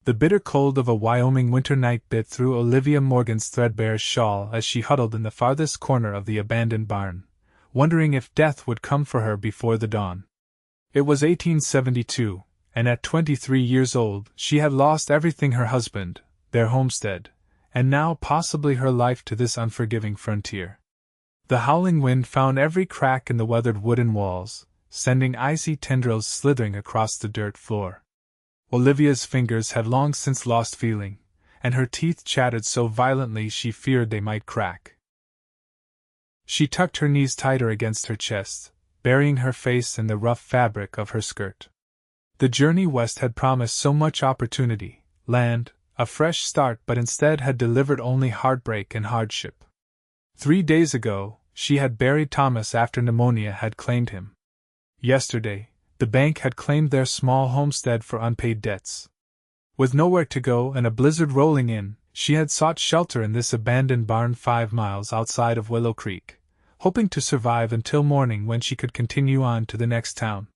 The bitter cold of a Wyoming winter night bit through Olivia Morgan's threadbare shawl as she huddled in the farthest corner of the abandoned barn, wondering if death would come for her before the dawn. It was 1872, and at 23 years old she had lost everything: her husband, their homestead, and now possibly her life to this unforgiving frontier. The howling wind found every crack in the weathered wooden walls, sending icy tendrils slithering across the dirt floor. Olivia's fingers had long since lost feeling, and her teeth chattered so violently she feared they might crack. She tucked her knees tighter against her chest, burying her face in the rough fabric of her skirt. The journey west had promised so much opportunity, land, a fresh start, but instead had delivered only heartbreak and hardship. 3 days ago, she had buried Thomas after pneumonia had claimed him. Yesterday, the bank had claimed their small homestead for unpaid debts. With nowhere to go and a blizzard rolling in, she had sought shelter in this abandoned barn 5 miles outside of Willow Creek, hoping to survive until morning when she could continue on to the next town.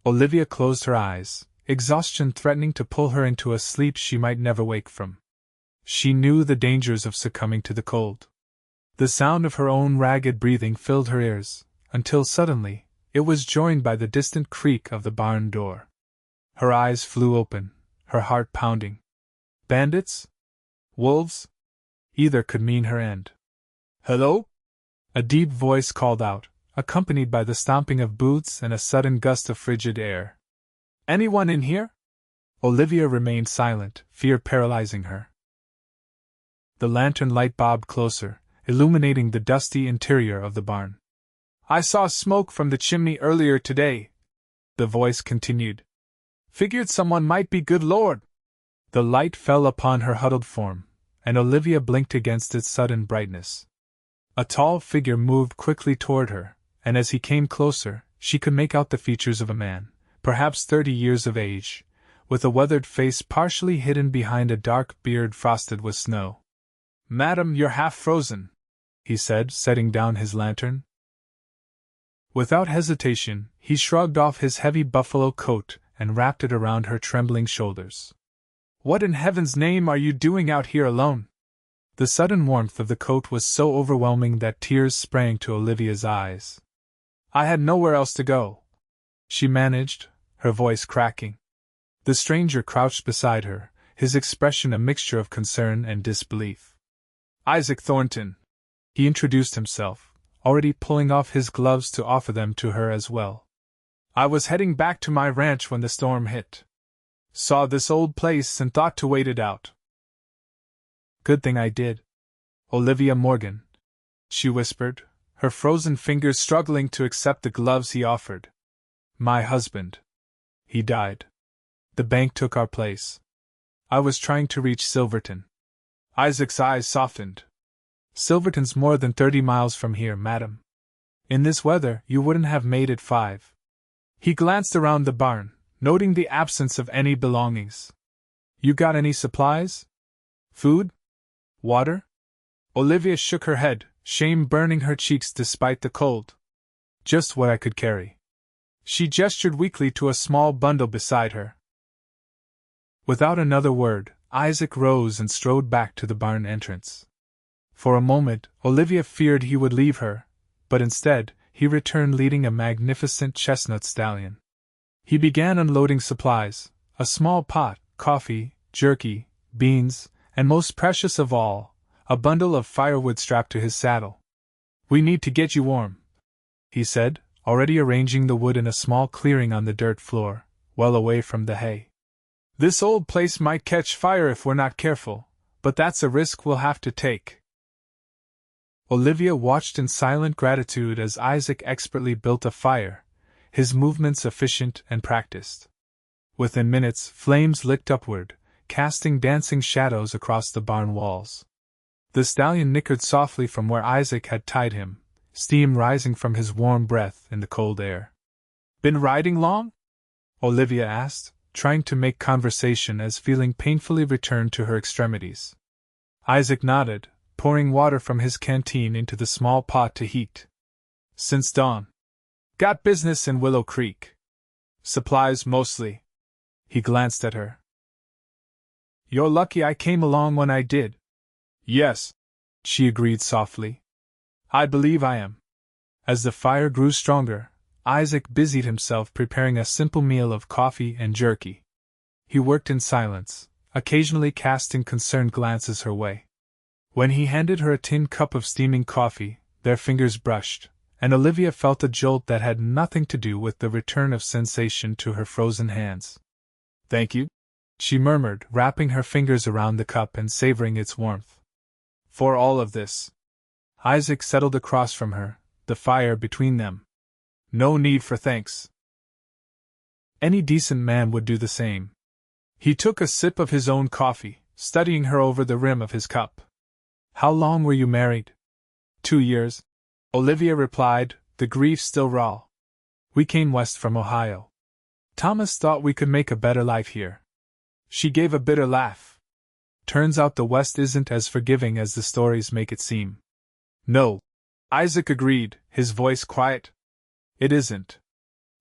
Olivia closed her eyes, exhaustion threatening to pull her into a sleep she might never wake from. She knew the dangers of succumbing to the cold. The sound of her own ragged breathing filled her ears, until suddenly, it was joined by the distant creak of the barn door. Her eyes flew open, her heart pounding. Bandits? Wolves? Either could mean her end. "Hello?" A deep voice called out, accompanied by the stomping of boots and a sudden gust of frigid air. "Anyone in here?" Olivia remained silent, fear paralyzing her. The lantern light bobbed closer, illuminating the dusty interior of the barn. "I saw smoke from the chimney earlier today," the voice continued. "Figured someone might be. Good Lord!" The light fell upon her huddled form, and Olivia blinked against its sudden brightness. A tall figure moved quickly toward her, and as he came closer, she could make out the features of a man, perhaps 30 years of age, with a weathered face partially hidden behind a dark beard frosted with snow. "Madam, you're half frozen," he said, setting down his lantern. Without hesitation, he shrugged off his heavy buffalo coat and wrapped it around her trembling shoulders. "What in heaven's name are you doing out here alone?" The sudden warmth of the coat was so overwhelming that tears sprang to Olivia's eyes. "I had nowhere else to go," she managed, her voice cracking. The stranger crouched beside her, his expression a mixture of concern and disbelief. "Isaac Thornton," he introduced himself, already pulling off his gloves to offer them to her as well. "I was heading back to my ranch when the storm hit. Saw this old place and thought to wait it out." "Good thing I did. Olivia Morgan," she whispered, her frozen fingers struggling to accept the gloves he offered. "My husband. He died. The bank took our place. I was trying to reach Silverton." Isaac's eyes softened. "Silverton's more than 30 miles from here, madam. In this weather, you wouldn't have made it 5. He glanced around the barn, noting the absence of any belongings. "You got any supplies? Food? Water?" Olivia shook her head, shame burning her cheeks despite the cold. "Just what I could carry." She gestured weakly to a small bundle beside her. Without another word, Isaac rose and strode back to the barn entrance. For a moment, Olivia feared he would leave her, but instead, he returned leading a magnificent chestnut stallion. He began unloading supplies: a small pot, coffee, jerky, beans, and most precious of all, a bundle of firewood strapped to his saddle. "We need to get you warm," he said, already arranging the wood in a small clearing on the dirt floor, well away from the hay. "This old place might catch fire if we're not careful, but that's a risk we'll have to take." Olivia watched in silent gratitude as Isaac expertly built a fire, his movements efficient and practiced. Within minutes, flames licked upward, casting dancing shadows across the barn walls. The stallion nickered softly from where Isaac had tied him, steam rising from his warm breath in the cold air. "Been riding long?" Olivia asked, trying to make conversation as feeling painfully returned to her extremities. Isaac nodded, pouring water from his canteen into the small pot to heat. "Since dawn. Got business in Willow Creek. Supplies mostly." He glanced at her. You're lucky I came along when I did. Yes, she agreed softly. I believe I am. As the fire grew stronger, Isaac busied himself preparing a simple meal of coffee and jerky. He worked in silence, occasionally casting concerned glances her way. When he handed her a tin cup of steaming coffee, their fingers brushed, and Olivia felt a jolt that had nothing to do with the return of sensation to her frozen hands. Thank you, she murmured, wrapping her fingers around the cup and savoring its warmth. For all of this. Isaac settled across from her, the fire between them. No need for thanks. Any decent man would do the same. He took a sip of his own coffee, studying her over the rim of his cup. How long were you married? 2 years, Olivia replied, the grief still raw. We came west from Ohio. Thomas thought we could make a better life here. She gave a bitter laugh. Turns out the West isn't as forgiving as the stories make it seem. No, Isaac agreed, his voice quiet. It isn't.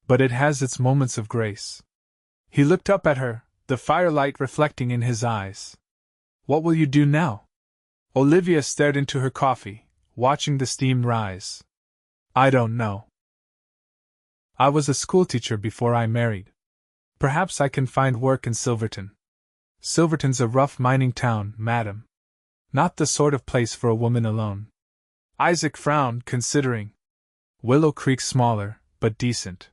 But it has its moments of grace. He looked up at her, the firelight reflecting in his eyes. What will you do now? Olivia stared into her coffee, watching the steam rise. I don't know. I was a schoolteacher before I married. Perhaps I can find work in Silverton. Silverton's a rough mining town, madam. Not the sort of place for a woman alone. Isaac frowned, considering. Willow Creek's smaller, but decent.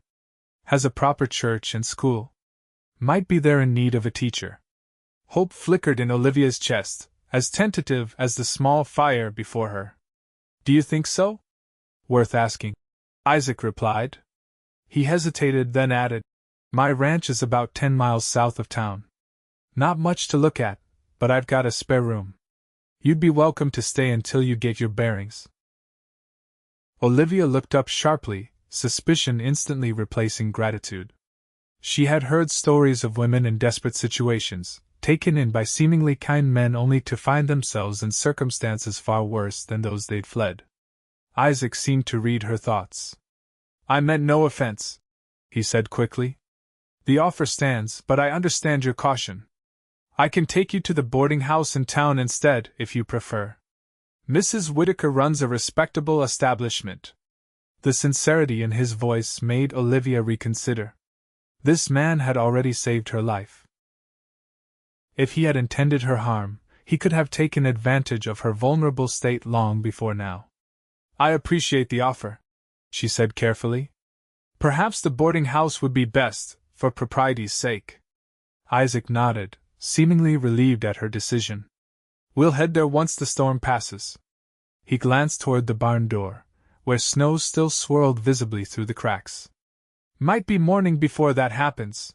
Has a proper church and school. Might be they're in need of a teacher. Hope flickered in Olivia's chest, as tentative as the small fire before her. Do you think so? Worth asking, Isaac replied. He hesitated, then added, My ranch is about 10 miles south of town. Not much to look at, but I've got a spare room. You'd be welcome to stay until you get your bearings. Olivia looked up sharply, suspicion instantly replacing gratitude. She had heard stories of women in desperate situations, taken in by seemingly kind men only to find themselves in circumstances far worse than those they'd fled. Isaac seemed to read her thoughts. I meant no offense, he said quickly. The offer stands, but I understand your caution. I can take you to the boarding house in town instead, if you prefer. Mrs. Whitaker runs a respectable establishment. The sincerity in his voice made Olivia reconsider. This man had already saved her life. If he had intended her harm, he could have taken advantage of her vulnerable state long before now. I appreciate the offer, she said carefully. Perhaps the boarding house would be best, for propriety's sake. Isaac nodded, seemingly relieved at her decision. We'll head there once the storm passes. He glanced toward the barn door, where snow still swirled visibly through the cracks. Might be morning before that happens.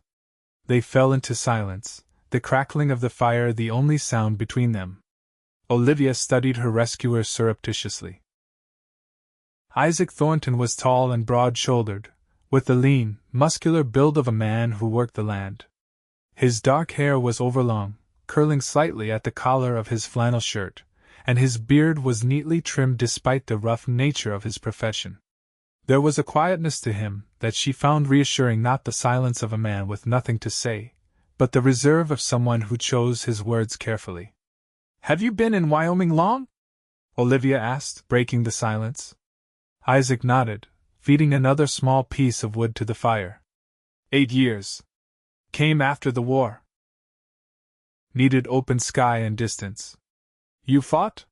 They fell into silence, the crackling of the fire the only sound between them. Olivia studied her rescuer surreptitiously. Isaac Thornton was tall and broad-shouldered, with the lean, muscular build of a man who worked the land. His dark hair was overlong, curling slightly at the collar of his flannel shirt, and his beard was neatly trimmed despite the rough nature of his profession. There was a quietness to him that she found reassuring, not the silence of a man with nothing to say, but the reserve of someone who chose his words carefully. Have you been in Wyoming long? Olivia asked, breaking the silence. Isaac nodded, feeding another small piece of wood to the fire. 8 years. Came after the war. Needed open sky and distance. You fought?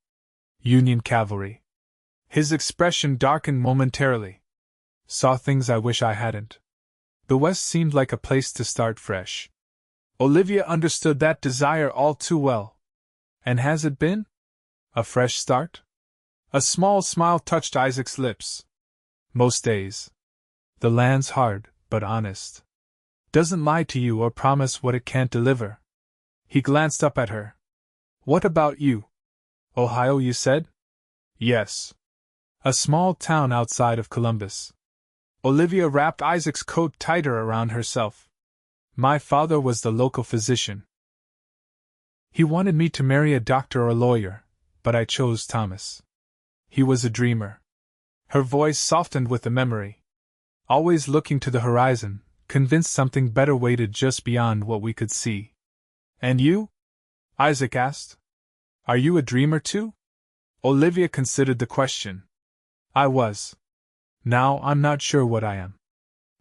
Union cavalry. His expression darkened momentarily. Saw things I wish I hadn't. The West seemed like a place to start fresh. Olivia understood that desire all too well. And has it been? A fresh start? A small smile touched Isaac's lips. Most days. The land's hard, but honest. Doesn't lie to you or promise what it can't deliver. He glanced up at her. What about you? Ohio, you said? Yes. A small town outside of Columbus. Olivia wrapped Isaac's coat tighter around herself. My father was the local physician. He wanted me to marry a doctor or lawyer, but I chose Thomas. He was a dreamer. Her voice softened with the memory. Always looking to the horizon, convinced something better waited just beyond what we could see. And you? Isaac asked. Are you a dreamer too? Olivia considered the question. I was. Now I'm not sure what I am.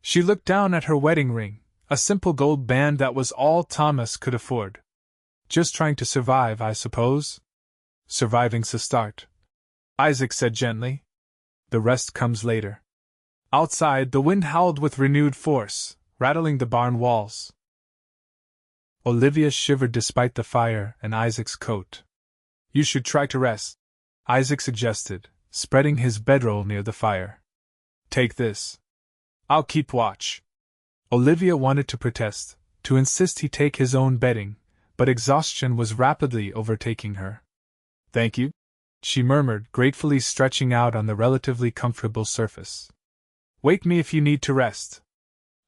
She looked down at her wedding ring, a simple gold band that was all Thomas could afford. Just trying to survive, I suppose. Surviving's a start, Isaac said gently. The rest comes later. Outside, the wind howled with renewed force, rattling the barn walls. Olivia shivered despite the fire and Isaac's coat. You should try to rest, Isaac suggested, spreading his bedroll near the fire. Take this. I'll keep watch. Olivia wanted to protest, to insist he take his own bedding, but exhaustion was rapidly overtaking her. Thank you, she murmured, gratefully stretching out on the relatively comfortable surface. Wake me if you need to rest.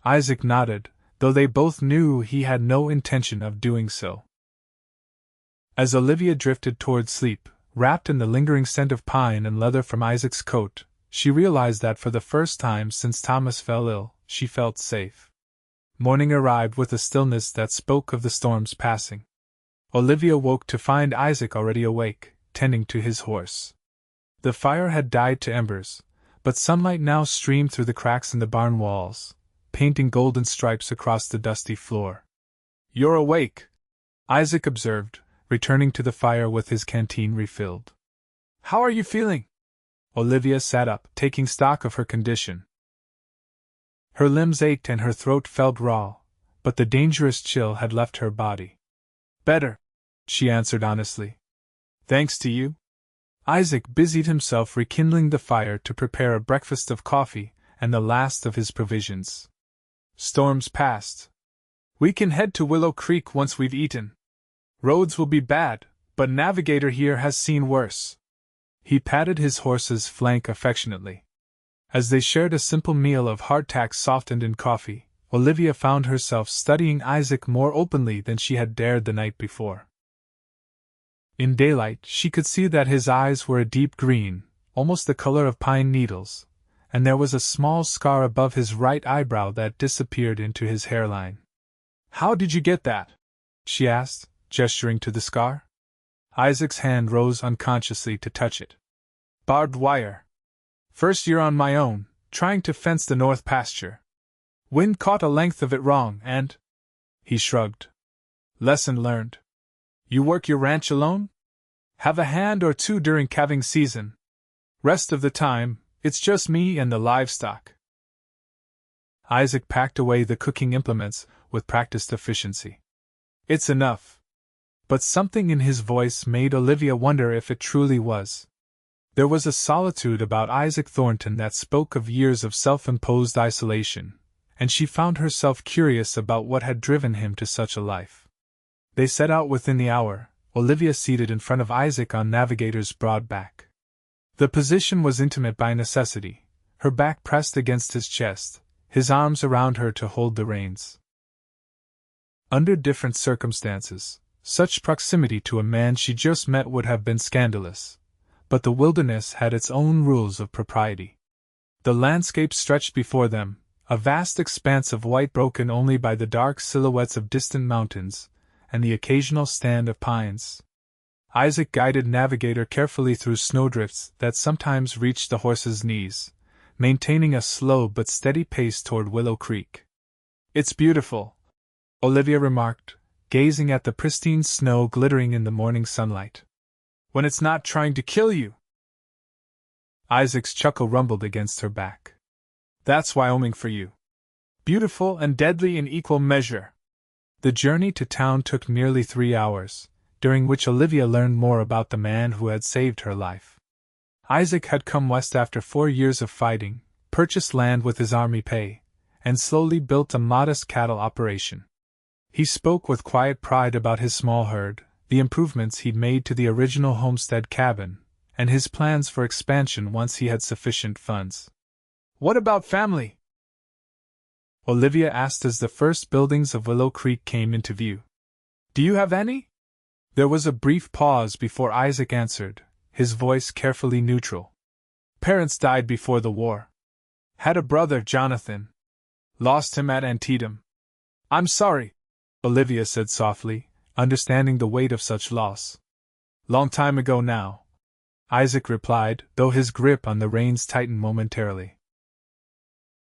Isaac nodded, though they both knew he had no intention of doing so. As Olivia drifted toward sleep, wrapped in the lingering scent of pine and leather from Isaac's coat, she realized that for the first time since Thomas fell ill, she felt safe. Morning arrived with a stillness that spoke of the storm's passing. Olivia woke to find Isaac already awake, tending to his horse. The fire had died to embers, but sunlight now streamed through the cracks in the barn walls, painting golden stripes across the dusty floor. You're awake, Isaac observed, returning to the fire with his canteen refilled. How are you feeling? Olivia sat up, taking stock of her condition. Her limbs ached and her throat felt raw, but the dangerous chill had left her body. Better, she answered honestly. Thanks to you. Isaac busied himself rekindling the fire to prepare a breakfast of coffee and the last of his provisions. Storm's past. We can head to Willow Creek once we've eaten. Roads will be bad, but Navigator here has seen worse. He patted his horse's flank affectionately. As they shared a simple meal of hardtack softened in coffee, Olivia found herself studying Isaac more openly than she had dared the night before. In daylight, she could see that his eyes were a deep green, almost the color of pine needles, and there was a small scar above his right eyebrow that disappeared into his hairline. How did you get that? She asked, gesturing to the scar. Isaac's hand rose unconsciously to touch it. Barbed wire. First year on my own, trying to fence the north pasture. Wind caught a length of it wrong and… He shrugged. Lesson learned. You work your ranch alone? Have a hand or two during calving season. Rest of the time, it's just me and the livestock. Isaac packed away the cooking implements with practiced efficiency. It's enough. But something in his voice made Olivia wonder if it truly was. There was a solitude about Isaac Thornton that spoke of years of self-imposed isolation, and she found herself curious about what had driven him to such a life. They set out within the hour, Olivia seated in front of Isaac on Navigator's broad back. The position was intimate by necessity, her back pressed against his chest, his arms around her to hold the reins. Under different circumstances, such proximity to a man she just met would have been scandalous, but the wilderness had its own rules of propriety. The landscape stretched before them, a vast expanse of white broken only by the dark silhouettes of distant mountains, and the occasional stand of pines. Isaac guided Navigator carefully through snowdrifts that sometimes reached the horse's knees, maintaining a slow but steady pace toward Willow Creek. It's beautiful, Olivia remarked, gazing at the pristine snow glittering in the morning sunlight. When it's not trying to kill you. Isaac's chuckle rumbled against her back. That's Wyoming for you. Beautiful and deadly in equal measure. The journey to town took nearly 3 hours, during which Olivia learned more about the man who had saved her life. Isaac had come west after 4 years of fighting, purchased land with his army pay, and slowly built a modest cattle operation. He spoke with quiet pride about his small herd, the improvements he'd made to the original homestead cabin, and his plans for expansion once he had sufficient funds. What about family? Olivia asked as the first buildings of Willow Creek came into view. Do you have any? There was a brief pause before Isaac answered, his voice carefully neutral. Parents died before the war. Had a brother, Jonathan. Lost him at Antietam. I'm sorry, Olivia said softly, understanding the weight of such loss. "Long time ago now," Isaac replied, though his grip on the reins tightened momentarily.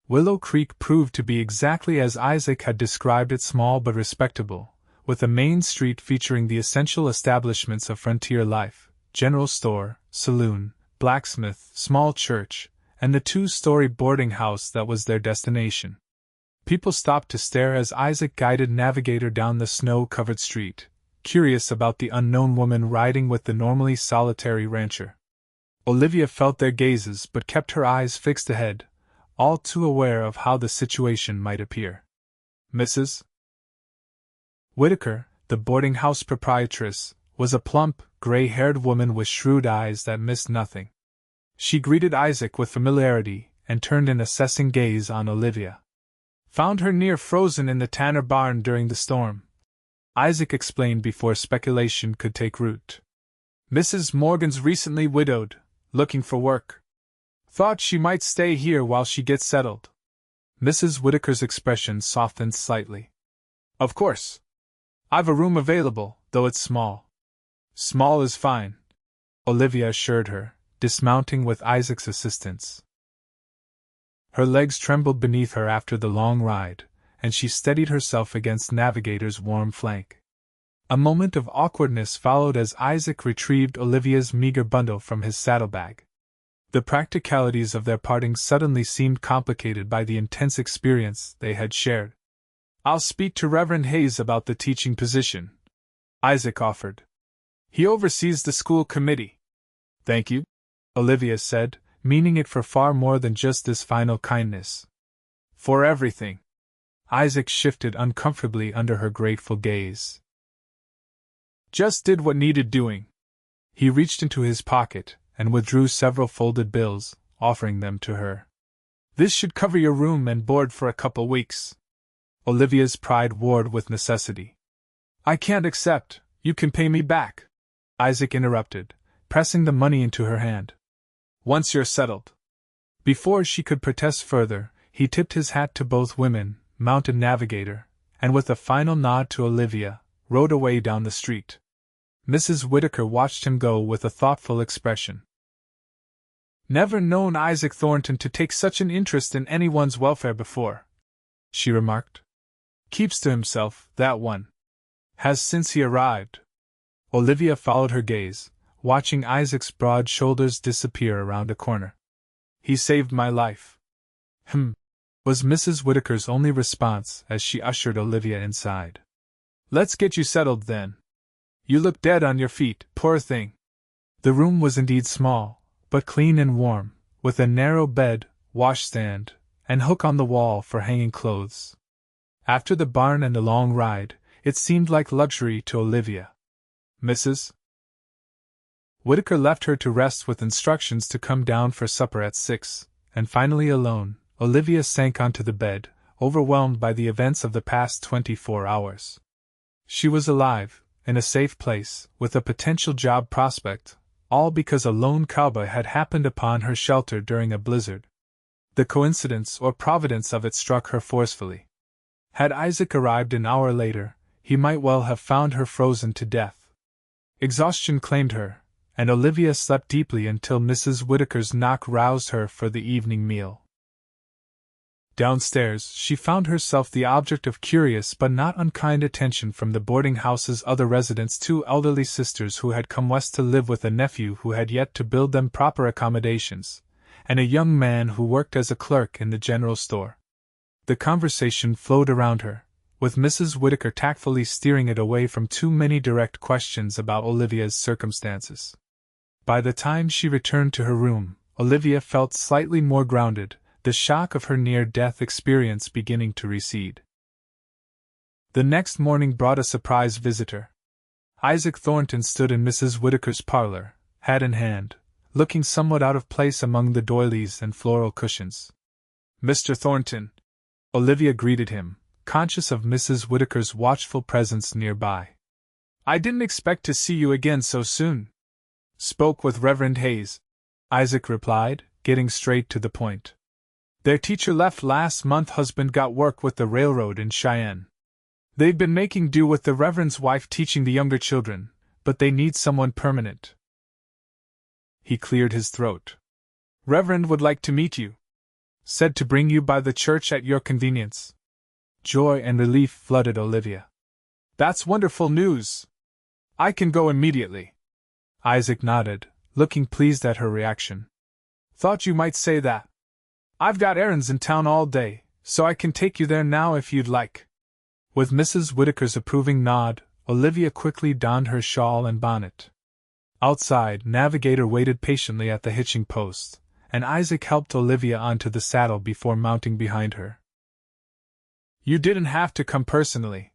Willow Creek proved to be exactly as Isaac had described it, small but respectable, with a main street featuring the essential establishments of frontier life: general store, saloon, blacksmith, small church, and the 2-story boarding house that was their destination. People stopped to stare as Isaac guided Navigator down the snow-covered street, curious about the unknown woman riding with the normally solitary rancher. Olivia felt their gazes but kept her eyes fixed ahead, all too aware of how the situation might appear. Mrs. Whitaker, the boarding house proprietress, was a plump, gray-haired woman with shrewd eyes that missed nothing. She greeted Isaac with familiarity and turned an assessing gaze on Olivia. "Found her near frozen in the Tanner barn during the storm," Isaac explained before speculation could take root. "Mrs. Morgan's recently widowed, looking for work. Thought she might stay here while she gets settled." Mrs. Whitaker's expression softened slightly. "Of course. I've a room available, though it's small." "Small is fine," Olivia assured her, dismounting with Isaac's assistance. Her legs trembled beneath her after the long ride, and she steadied herself against Navigator's warm flank. A moment of awkwardness followed as Isaac retrieved Olivia's meager bundle from his saddlebag. The practicalities of their parting suddenly seemed complicated by the intense experience they had shared. "I'll speak to Reverend Hayes about the teaching position," Isaac offered. "He oversees the school committee." "Thank you," Olivia said, meaning it for far more than just this final kindness. "For everything." Isaac shifted uncomfortably under her grateful gaze. "Just did what needed doing." He reached into his pocket and withdrew several folded bills, offering them to her. "This should cover your room and board for a couple weeks." Olivia's pride warred with necessity. "I can't accept, you can pay me back," Isaac interrupted, pressing the money into her hand. "Once you're settled." Before she could protest further, he tipped his hat to both women, mounted Navigator, and with a final nod to Olivia, rode away down the street. Mrs. Whitaker watched him go with a thoughtful expression. "Never known Isaac Thornton to take such an interest in anyone's welfare before," she remarked. "Keeps to himself, that one. Has since he arrived." Olivia followed her gaze, watching Isaac's broad shoulders disappear around a corner. "He saved my life." Was Mrs. Whitaker's only response as she ushered Olivia inside. "Let's get you settled then. You look dead on your feet, poor thing." The room was indeed small, but clean and warm, with a narrow bed, washstand, and hook on the wall for hanging clothes. After the barn and the long ride, it seemed like luxury to Olivia. Mrs. Whitaker left her to rest with instructions to come down for supper at 6, and finally alone, Olivia sank onto the bed, overwhelmed by the events of the past 24 hours. She was alive, in a safe place, with a potential job prospect, all because a lone cowboy had happened upon her shelter during a blizzard. The coincidence or providence of it struck her forcefully. Had Isaac arrived an hour later, he might well have found her frozen to death. Exhaustion claimed her, and Olivia slept deeply until Mrs. Whitaker's knock roused her for the evening meal. Downstairs, she found herself the object of curious but not unkind attention from the boarding house's other residents, 2 elderly sisters who had come west to live with a nephew who had yet to build them proper accommodations, and a young man who worked as a clerk in the general store. The conversation flowed around her, with Mrs. Whitaker tactfully steering it away from too many direct questions about Olivia's circumstances. By the time she returned to her room, Olivia felt slightly more grounded, the shock of her near-death experience beginning to recede. The next morning brought a surprise visitor. Isaac Thornton stood in Mrs. Whitaker's parlor, hat in hand, looking somewhat out of place among the doilies and floral cushions. "Mr. Thornton," Olivia greeted him, conscious of Mrs. Whitaker's watchful presence nearby. "I didn't expect to see you again so soon." "Spoke with Reverend Hayes," Isaac replied, getting straight to the point. "Their teacher left last month. Husband got work with the railroad in Cheyenne." They've been making do with the Reverend's wife teaching the younger children, but they need someone permanent. He cleared his throat. Reverend would like to meet you. Said to bring you by the church at your convenience. Joy and relief flooded Olivia. That's wonderful news. I can go immediately. Isaac nodded, looking pleased at her reaction. Thought you might say that. I've got errands in town all day, so I can take you there now if you'd like. With Mrs. Whittaker's approving nod, Olivia quickly donned her shawl and bonnet. Outside, Navigator waited patiently at the hitching post, and Isaac helped Olivia onto the saddle before mounting behind her. You didn't have to come personally,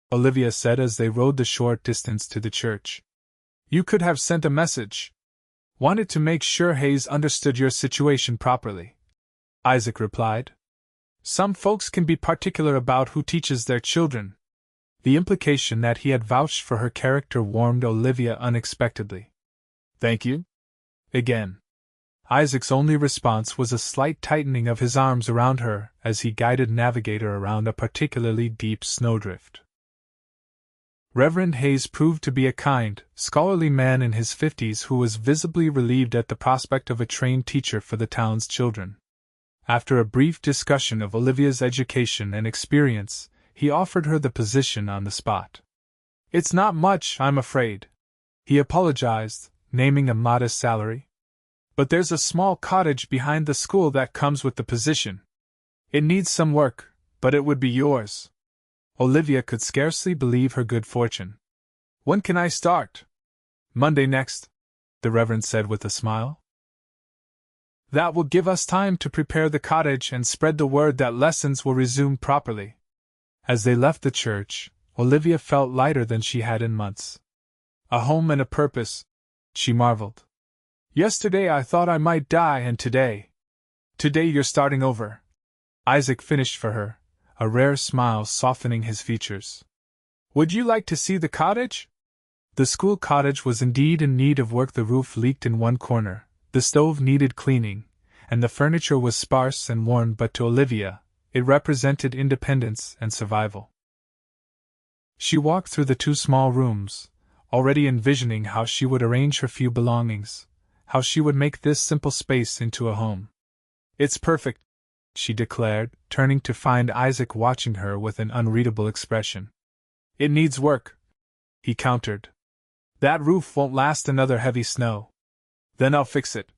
Olivia said as they rode the short distance to the church. You could have sent a message. Wanted to make sure Hayes understood your situation properly, Isaac replied. Some folks can be particular about who teaches their children. The implication that he had vouched for her character warmed Olivia unexpectedly. Thank you? Again. Isaac's only response was a slight tightening of his arms around her as he guided Navigator around a particularly deep snowdrift. Reverend Hayes proved to be a kind, scholarly man in his 50s who was visibly relieved at the prospect of a trained teacher for the town's children. After a brief discussion of Olivia's education and experience, he offered her the position on the spot. It's not much, I'm afraid, he apologized, naming a modest salary. But there's a small cottage behind the school that comes with the position. It needs some work, but it would be yours. Olivia could scarcely believe her good fortune. When can I start? Monday next, the Reverend said with a smile. That will give us time to prepare the cottage and spread the word that lessons will resume properly. As they left the church, Olivia felt lighter than she had in months. A home and a purpose, she marveled. Yesterday I thought I might die, and today you're starting over. Isaac finished for her, a rare smile softening his features. Would you like to see the cottage? The school cottage was indeed in need of work. The roof leaked in one corner, the stove needed cleaning, and the furniture was sparse and worn, but to Olivia, it represented independence and survival. She walked through the two small rooms, already envisioning how she would arrange her few belongings, how she would make this simple space into a home. It's perfect, she declared, turning to find Isaac watching her with an unreadable expression. It needs work, he countered. That roof won't last another heavy snow. Then I'll fix it,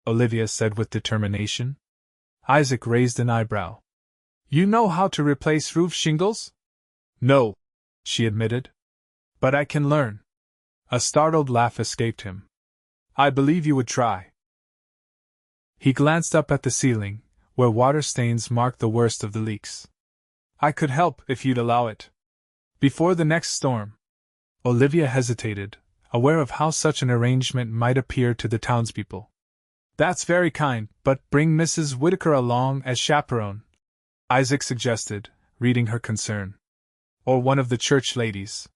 Olivia said with determination. Isaac raised an eyebrow. You know how to replace roof shingles? No, she admitted. But I can learn. A startled laugh escaped him. I believe you would try. He glanced up at the ceiling, where water stains marked the worst of the leaks. I could help if you'd allow it. Before the next storm. Olivia hesitated, aware of how such an arrangement might appear to the townspeople. That's very kind, but bring Mrs. Whittaker along as chaperone, Isaac suggested, reading her concern. Or one of the church ladies.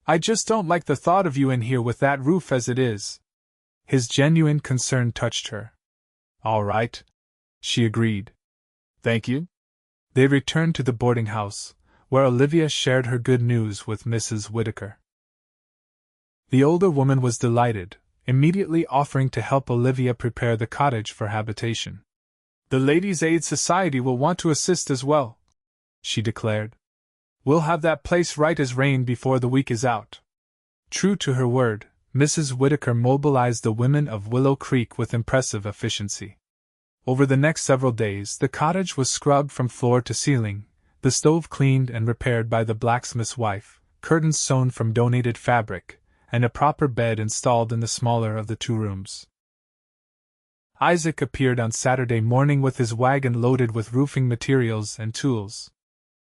I just don't like the thought of you in here with that roof as it is. His genuine concern touched her. All right, she agreed. Thank you. They returned to the boarding house, where Olivia shared her good news with Mrs. Whittaker. The older woman was delighted, immediately offering to help Olivia prepare the cottage for habitation. The Ladies' Aid Society will want to assist as well, she declared. We'll have that place right as rain before the week is out. True to her word, Mrs. Whittaker mobilized the women of Willow Creek with impressive efficiency. Over the next several days, the cottage was scrubbed from floor to ceiling, the stove cleaned and repaired by the blacksmith's wife, curtains sewn from donated fabric, and a proper bed installed in the smaller of the two rooms. Isaac appeared on Saturday morning with his wagon loaded with roofing materials and tools.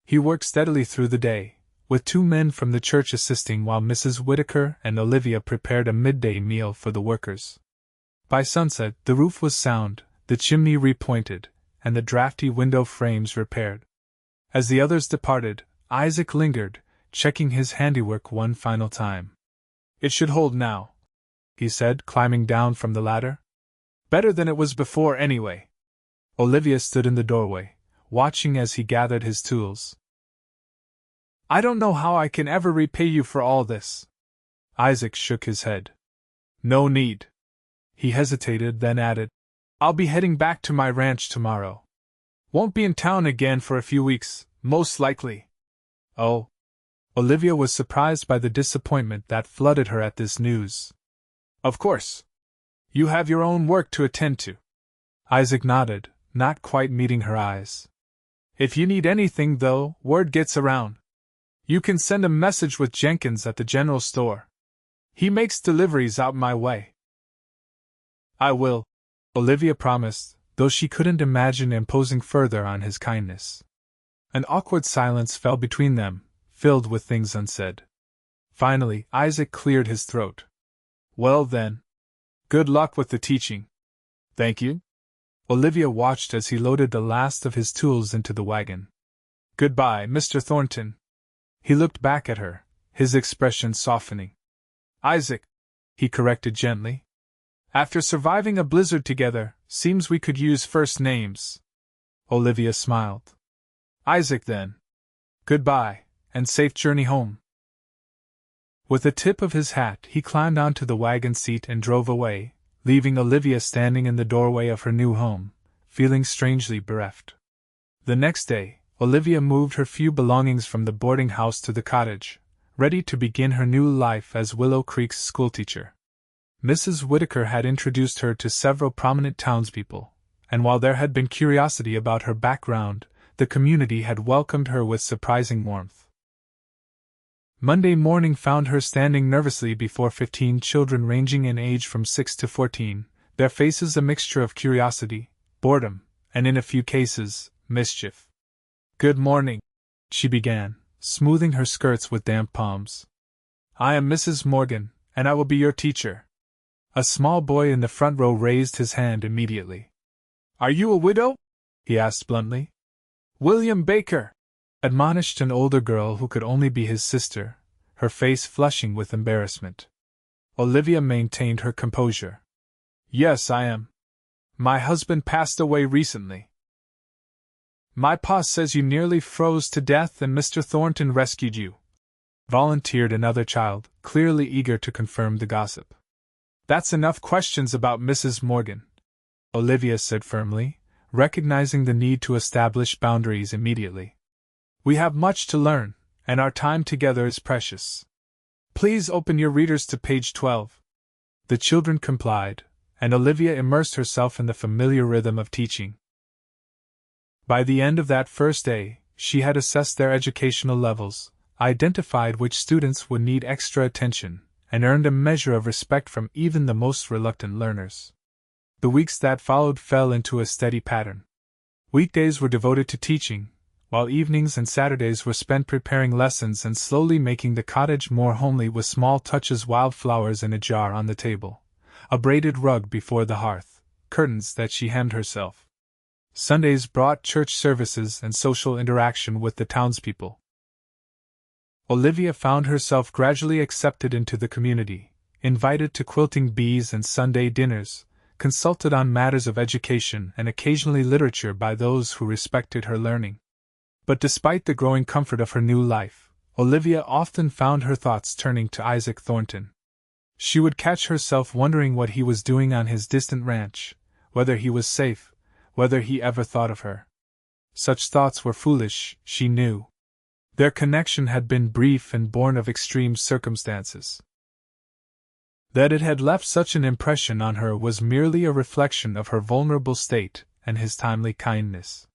He worked steadily through the day, with 2 men from the church assisting while Mrs. Whittaker and Olivia prepared a midday meal for the workers. By sunset, the roof was sound, the chimney repointed, and the drafty window frames repaired. As the others departed, Isaac lingered, checking his handiwork one final time. It should hold now, he said, climbing down from the ladder. Better than it was before, anyway. Olivia stood in the doorway, watching as he gathered his tools. I don't know how I can ever repay you for all this. Isaac shook his head. No need. He hesitated, then added, I'll be heading back to my ranch tomorrow. Won't be in town again for a few weeks, most likely. Oh. Olivia was surprised by the disappointment that flooded her at this news. Of course. You have your own work to attend to. Isaac nodded, not quite meeting her eyes. If you need anything, though, word gets around. You can send a message with Jenkins at the general store. He makes deliveries out my way. I will, Olivia promised, though she couldn't imagine imposing further on his kindness. An awkward silence fell between them, filled with things unsaid. Finally, Isaac cleared his throat. Well then. Good luck with the teaching. Thank you. Olivia watched as he loaded the last of his tools into the wagon. Goodbye, Mr. Thornton. He looked back at her, his expression softening. Isaac, he corrected gently. After surviving a blizzard together, seems we could use first names. Olivia smiled. Isaac then. Goodbye, and safe journey home. With the tip of his hat, he climbed onto the wagon seat and drove away, leaving Olivia standing in the doorway of her new home, feeling strangely bereft. The next day, Olivia moved her few belongings from the boarding house to the cottage, ready to begin her new life as Willow Creek's schoolteacher. Mrs. Whitaker had introduced her to several prominent townspeople, and while there had been curiosity about her background, the community had welcomed her with surprising warmth. Monday morning found her standing nervously before 15 children ranging in age from 6 to 14, their faces a mixture of curiosity, boredom, and in a few cases, mischief. Good morning, she began, smoothing her skirts with damp palms. I am Mrs. Morgan, and I will be your teacher. A small boy in the front row raised his hand immediately. Are you a widow? He asked bluntly. William Baker, admonished an older girl who could only be his sister, her face flushing with embarrassment. Olivia maintained her composure. Yes, I am. My husband passed away recently. My pa says you nearly froze to death and Mr. Thornton rescued you, volunteered another child, clearly eager to confirm the gossip. That's enough questions about Mrs. Morgan, Olivia said firmly, recognizing the need to establish boundaries immediately. We have much to learn, and our time together is precious. Please open your readers to page 12. The children complied, and Olivia immersed herself in the familiar rhythm of teaching. By the end of that first day, she had assessed their educational levels, identified which students would need extra attention, and earned a measure of respect from even the most reluctant learners. The weeks that followed fell into a steady pattern. Weekdays were devoted to teaching, while evenings and Saturdays were spent preparing lessons and slowly making the cottage more homely with small touches: wildflowers in a jar on the table, a braided rug before the hearth, curtains that she hemmed herself. Sundays brought church services and social interaction with the townspeople. Olivia found herself gradually accepted into the community, invited to quilting bees and Sunday dinners, consulted on matters of education and occasionally literature by those who respected her learning. But despite the growing comfort of her new life, Olivia often found her thoughts turning to Isaac Thornton. She would catch herself wondering what he was doing on his distant ranch, whether he was safe, whether he ever thought of her. Such thoughts were foolish, she knew. Their connection had been brief and born of extreme circumstances. That it had left such an impression on her was merely a reflection of her vulnerable state and his timely kindness.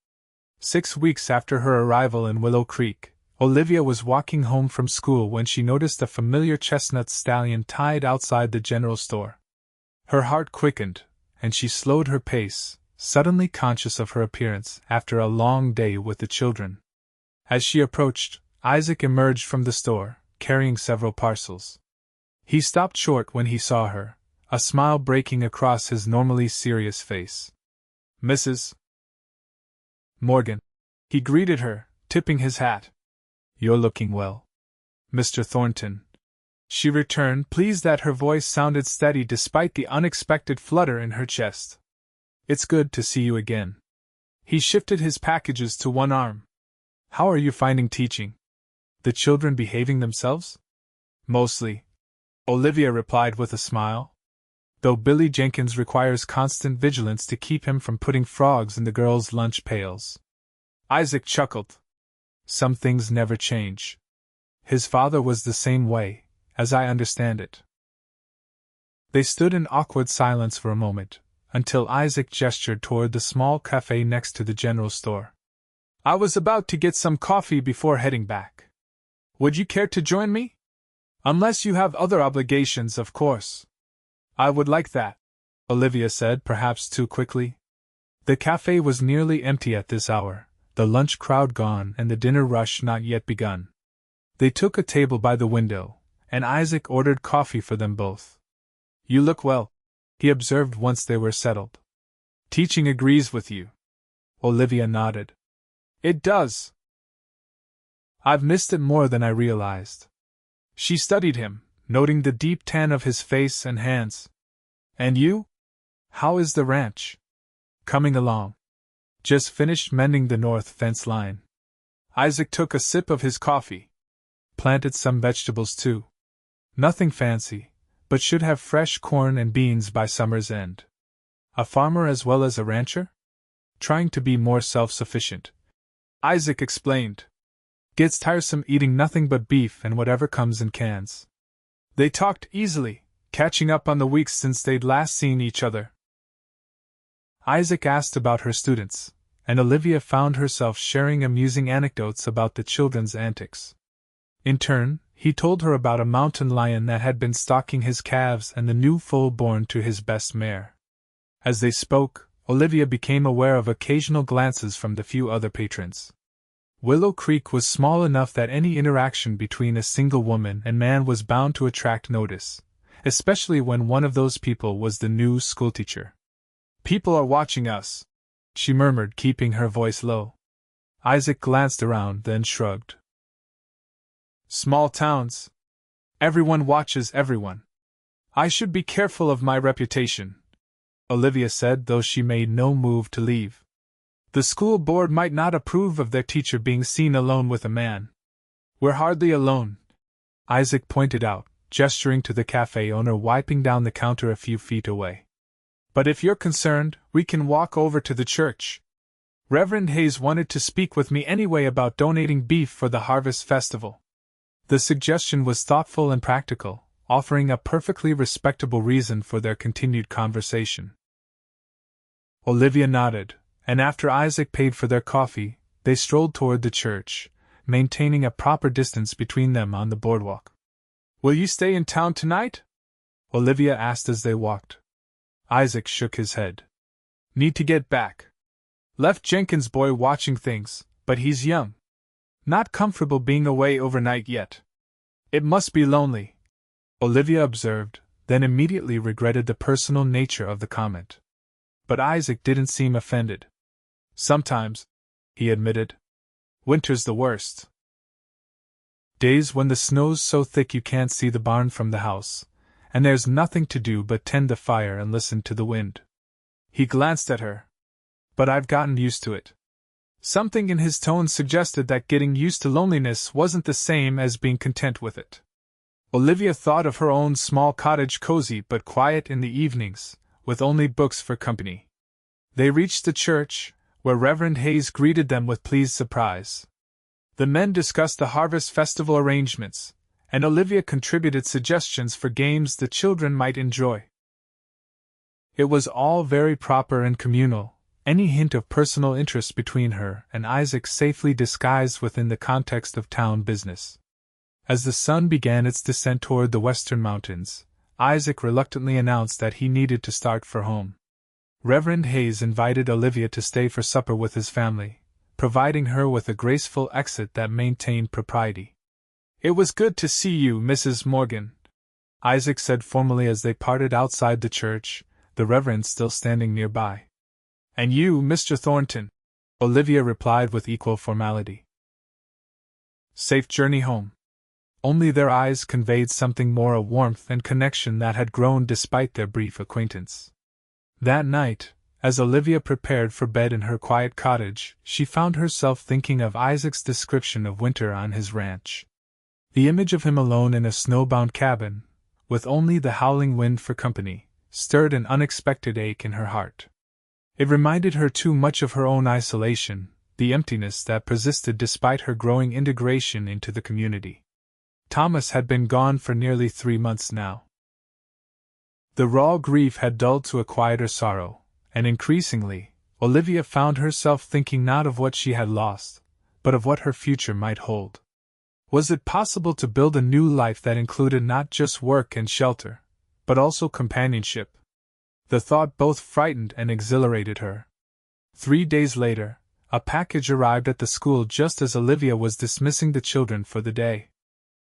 6 weeks after her arrival in Willow Creek, Olivia was walking home from school when she noticed a familiar chestnut stallion tied outside the general store. Her heart quickened, and she slowed her pace, suddenly conscious of her appearance after a long day with the children. As she approached, Isaac emerged from the store, carrying several parcels. He stopped short when he saw her, a smile breaking across his normally serious face. Mrs. Morgan, he greeted her, tipping his hat. You're looking well, Mr. Thornton. She returned, pleased that her voice sounded steady despite the unexpected flutter in her chest. It's good to see you again. He shifted his packages to one arm. How are you finding teaching? The children behaving themselves? Mostly, Olivia replied with a smile. Though Billy Jenkins requires constant vigilance to keep him from putting frogs in the girls' lunch pails. Isaac chuckled. Some things never change. His father was the same way, as I understand it. They stood in awkward silence for a moment, until Isaac gestured toward the small cafe next to the general store. I was about to get some coffee before heading back. Would you care to join me? Unless you have other obligations, of course. I would like that, Olivia said, perhaps too quickly. The cafe was nearly empty at this hour, the lunch crowd gone and the dinner rush not yet begun. They took a table by the window, and Isaac ordered coffee for them both. You look well, he observed once they were settled. Teaching agrees with you. Olivia nodded. It does. I've missed it more than I realized. She studied him, noting the deep tan of his face and hands. And you? How is the ranch? Coming along. Just finished mending the north fence line. Isaac took a sip of his coffee. Planted some vegetables too. Nothing fancy, but should have fresh corn and beans by summer's end. A farmer as well as a rancher? Trying to be more self-sufficient. Isaac explained. Gets tiresome eating nothing but beef and whatever comes in cans. They talked easily, catching up on the weeks since they'd last seen each other. Isaac asked about her students, and Olivia found herself sharing amusing anecdotes about the children's antics. In turn, he told her about a mountain lion that had been stalking his calves and the new foal born to his best mare. As they spoke, Olivia became aware of occasional glances from the few other patrons. Willow Creek was small enough that any interaction between a single woman and man was bound to attract notice, especially when one of those people was the new schoolteacher. People are watching us, she murmured, keeping her voice low. Isaac glanced around, then shrugged. Small towns. Everyone watches everyone. I should be careful of my reputation, Olivia said, though she made no move to leave. The school board might not approve of their teacher being seen alone with a man. We're hardly alone, Isaac pointed out, gesturing to the cafe owner wiping down the counter a few feet away. But if you're concerned, we can walk over to the church. Reverend Hayes wanted to speak with me anyway about donating beef for the Harvest Festival. The suggestion was thoughtful and practical, offering a perfectly respectable reason for their continued conversation. Olivia nodded, and after Isaac paid for their coffee, they strolled toward the church, maintaining a proper distance between them on the boardwalk. Will you stay in town tonight? Olivia asked as they walked. Isaac shook his head. Need to get back. Left Jenkins' boy watching things, but he's young. Not comfortable being away overnight yet. It must be lonely, Olivia observed, then immediately regretted the personal nature of the comment. But Isaac didn't seem offended. Sometimes, he admitted. Winter's the worst. Days when the snow's so thick you can't see the barn from the house, and there's nothing to do but tend the fire and listen to the wind. He glanced at her. But I've gotten used to it. Something in his tone suggested that getting used to loneliness wasn't the same as being content with it. Olivia thought of her own small cottage, cozy but quiet in the evenings, with only books for company. They reached the church, where Reverend Hayes greeted them with pleased surprise. The men discussed the Harvest Festival arrangements, and Olivia contributed suggestions for games the children might enjoy. It was all very proper and communal, any hint of personal interest between her and Isaac safely disguised within the context of town business. As the sun began its descent toward the western mountains, Isaac reluctantly announced that he needed to start for home. Reverend Hayes invited Olivia to stay for supper with his family, providing her with a graceful exit that maintained propriety. It was good to see you, Mrs. Morgan, Isaac said formally as they parted outside the church, the Reverend still standing nearby. And you, Mr. Thornton, Olivia replied with equal formality. Safe journey home. Only their eyes conveyed something more, a warmth and connection that had grown despite their brief acquaintance. That night, As Olivia prepared for bed in her quiet cottage, she found herself thinking of Isaac's description of winter on his ranch. The image of him alone in a snowbound cabin, with only the howling wind for company, stirred an unexpected ache in her heart. It reminded her too much of her own isolation, the emptiness that persisted despite her growing integration into the community. Thomas had been gone for nearly 3 months now. The raw grief had dulled to a quieter sorrow, and increasingly, Olivia found herself thinking not of what she had lost, but of what her future might hold. Was it possible to build a new life that included not just work and shelter, but also companionship? The thought both frightened and exhilarated her. 3 days later, a package arrived at the school just as Olivia was dismissing the children for the day.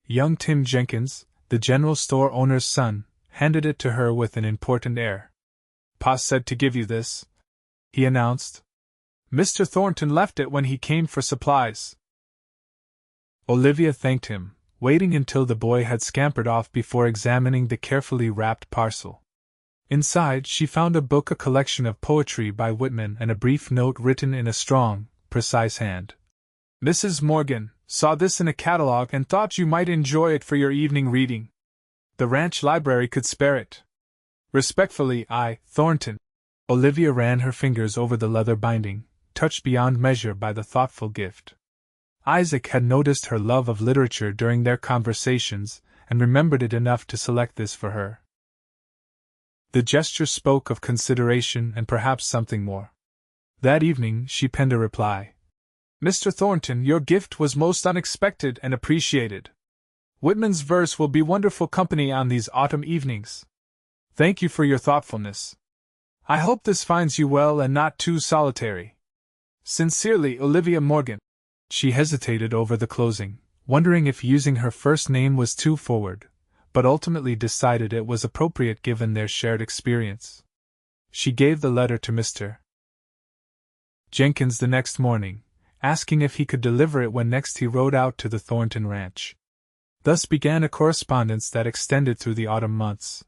Young Tim Jenkins, the general store owner's son, handed it to her with an important air. "Pa said to give you this," he announced. "Mr. Thornton left it when he came for supplies." Olivia thanked him, waiting until the boy had scampered off before examining the carefully wrapped parcel. Inside, she found a book, a collection of poetry by Whitman, and a brief note written in a strong, precise hand. "Mrs. Morgan saw this in a catalog and thought you might enjoy it for your evening reading. The ranch library could spare it. Respectfully, I, Thornton." Olivia ran her fingers over the leather binding, touched beyond measure by the thoughtful gift. Isaac had noticed her love of literature during their conversations, and remembered it enough to select this for her. The gesture spoke of consideration and perhaps something more. That evening she penned a reply. "Mr. Thornton, your gift was most unexpected and appreciated. Whitman's verse will be wonderful company on these autumn evenings. Thank you for your thoughtfulness. I hope this finds you well and not too solitary. Sincerely, Olivia Morgan." She hesitated over the closing, wondering if using her first name was too forward, but ultimately decided it was appropriate given their shared experience. She gave the letter to Mr. Jenkins the next morning, asking if he could deliver it when next he rode out to the Thornton ranch. Thus began a correspondence that extended through the autumn months.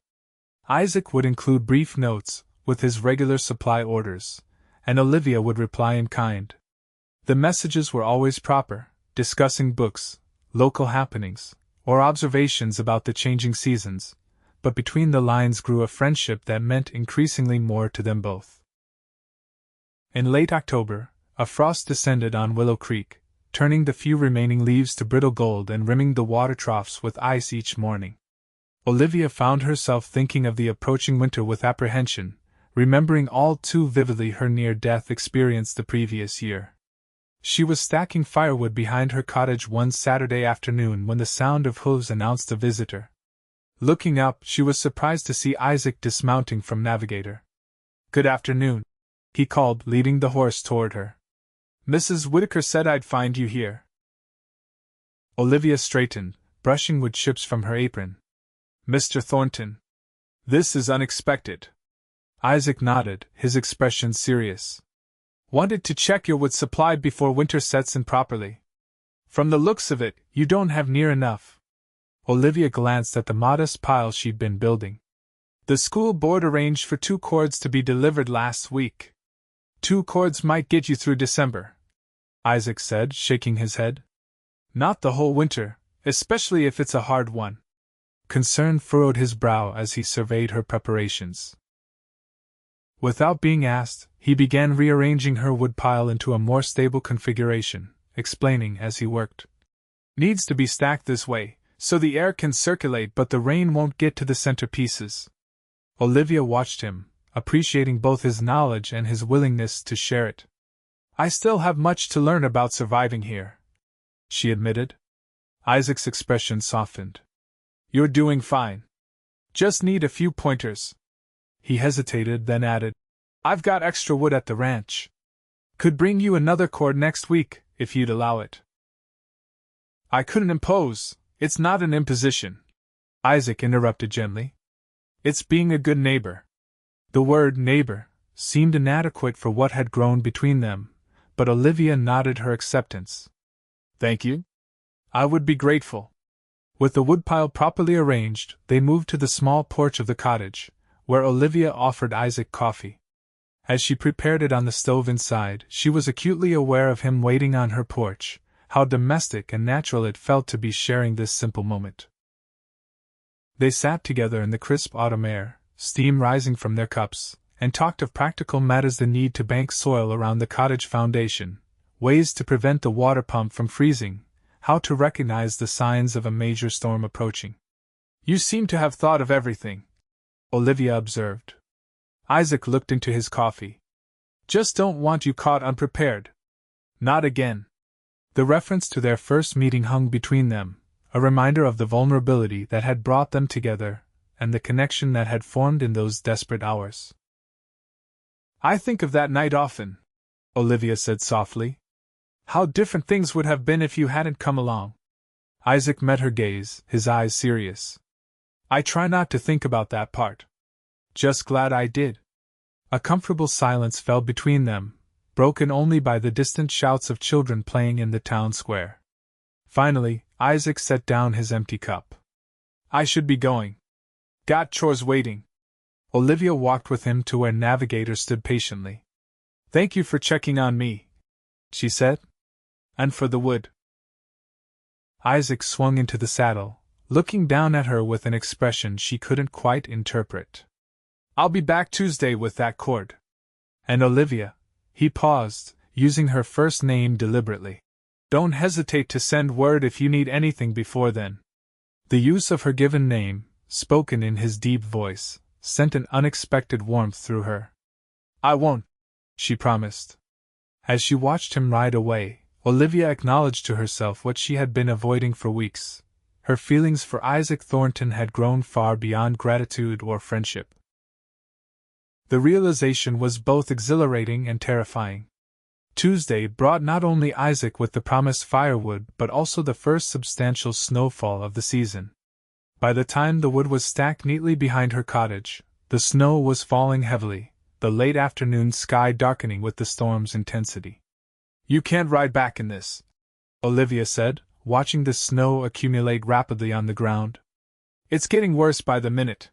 Isaac would include brief notes, with his regular supply orders, and Olivia would reply in kind. The messages were always proper, discussing books, local happenings, or observations about the changing seasons, but between the lines grew a friendship that meant increasingly more to them both. In late October, a frost descended on Willow Creek, turning the few remaining leaves to brittle gold and rimming the water troughs with ice each morning. Olivia found herself thinking of the approaching winter with apprehension, remembering all too vividly her near-death experience the previous year. She was stacking firewood behind her cottage one Saturday afternoon when the sound of hooves announced a visitor. Looking up, she was surprised to see Isaac dismounting from Navigator. "Good afternoon," he called, leading the horse toward her. "Mrs. Whitaker said I'd find you here." Olivia straightened, brushing wood chips from her apron. "Mr. Thornton. This is unexpected." Isaac nodded, his expression serious. "Wanted to check your wood supply before winter sets in properly. From the looks of it, you don't have near enough." Olivia glanced at the modest pile she'd been building. "The school board arranged for 2 cords to be delivered last week. 2 cords might get you through December," Isaac said, shaking his head. "Not the whole winter, especially if it's a hard one." Concern furrowed his brow as he surveyed her preparations. Without being asked, he began rearranging her woodpile into a more stable configuration, explaining as he worked. "Needs to be stacked this way, so the air can circulate but the rain won't get to the center pieces." Olivia watched him, appreciating both his knowledge and his willingness to share it. "I still have much to learn about surviving here," she admitted. Isaac's expression softened. "You're doing fine. Just need a few pointers." He hesitated, then added, "I've got extra wood at the ranch. Could bring you another cord next week, if you'd allow it." "I couldn't impose. It's not an imposition," Isaac interrupted gently. "It's being a good neighbor." The word neighbor seemed inadequate for what had grown between them, but Olivia nodded her acceptance. "Thank you. I would be grateful." With the woodpile properly arranged, they moved to the small porch of the cottage, where Olivia offered Isaac coffee. As she prepared it on the stove inside, she was acutely aware of him waiting on her porch, how domestic and natural it felt to be sharing this simple moment. They sat together in the crisp autumn air, steam rising from their cups, and talked of practical matters: the need to bank soil around the cottage foundation, ways to prevent the water pump from freezing, how to recognize the signs of a major storm approaching. "You seem to have thought of everything," Olivia observed. Isaac looked into his coffee. "Just don't want you caught unprepared." "Not again." The reference to their first meeting hung between them, a reminder of the vulnerability that had brought them together, and the connection that had formed in those desperate hours. "I think of that night often," Olivia said softly. "How different things would have been if you hadn't come along." Isaac met her gaze, his eyes serious. "I try not to think about that part. Just glad I did." A comfortable silence fell between them, broken only by the distant shouts of children playing in the town square. Finally, Isaac set down his empty cup. "I should be going. Got chores waiting." Olivia walked with him to where Navigator stood patiently. "Thank you for checking on me," she said. "And for the wood." Isaac swung into the saddle, looking down at her with an expression she couldn't quite interpret. "I'll be back Tuesday with that cord. And Olivia," he paused, using her first name deliberately, "don't hesitate to send word if you need anything before then." The use of her given name, spoken in his deep voice, sent an unexpected warmth through her. "I won't," she promised. As she watched him ride away, Olivia acknowledged to herself what she had been avoiding for weeks. Her feelings for Isaac Thornton had grown far beyond gratitude or friendship. The realization was both exhilarating and terrifying. Tuesday brought not only Isaac with the promised firewood but also the first substantial snowfall of the season. By the time the wood was stacked neatly behind her cottage, the snow was falling heavily, the late afternoon sky darkening with the storm's intensity. "You can't ride back in this," Olivia said, watching the snow accumulate rapidly on the ground. "It's getting worse by the minute."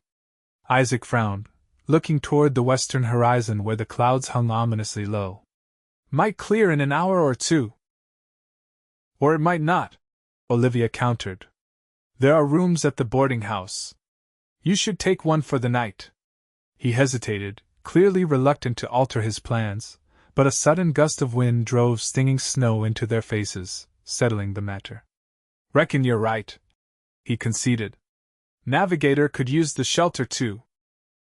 Isaac frowned, looking toward the western horizon where the clouds hung ominously low. "Might clear in an hour or two." "Or it might not," Olivia countered. "There are rooms at the boarding house. You should take one for the night." He hesitated, clearly reluctant to alter his plans, but a sudden gust of wind drove stinging snow into their faces, settling the matter. "Reckon you're right," he conceded. "Navigator could use the shelter too."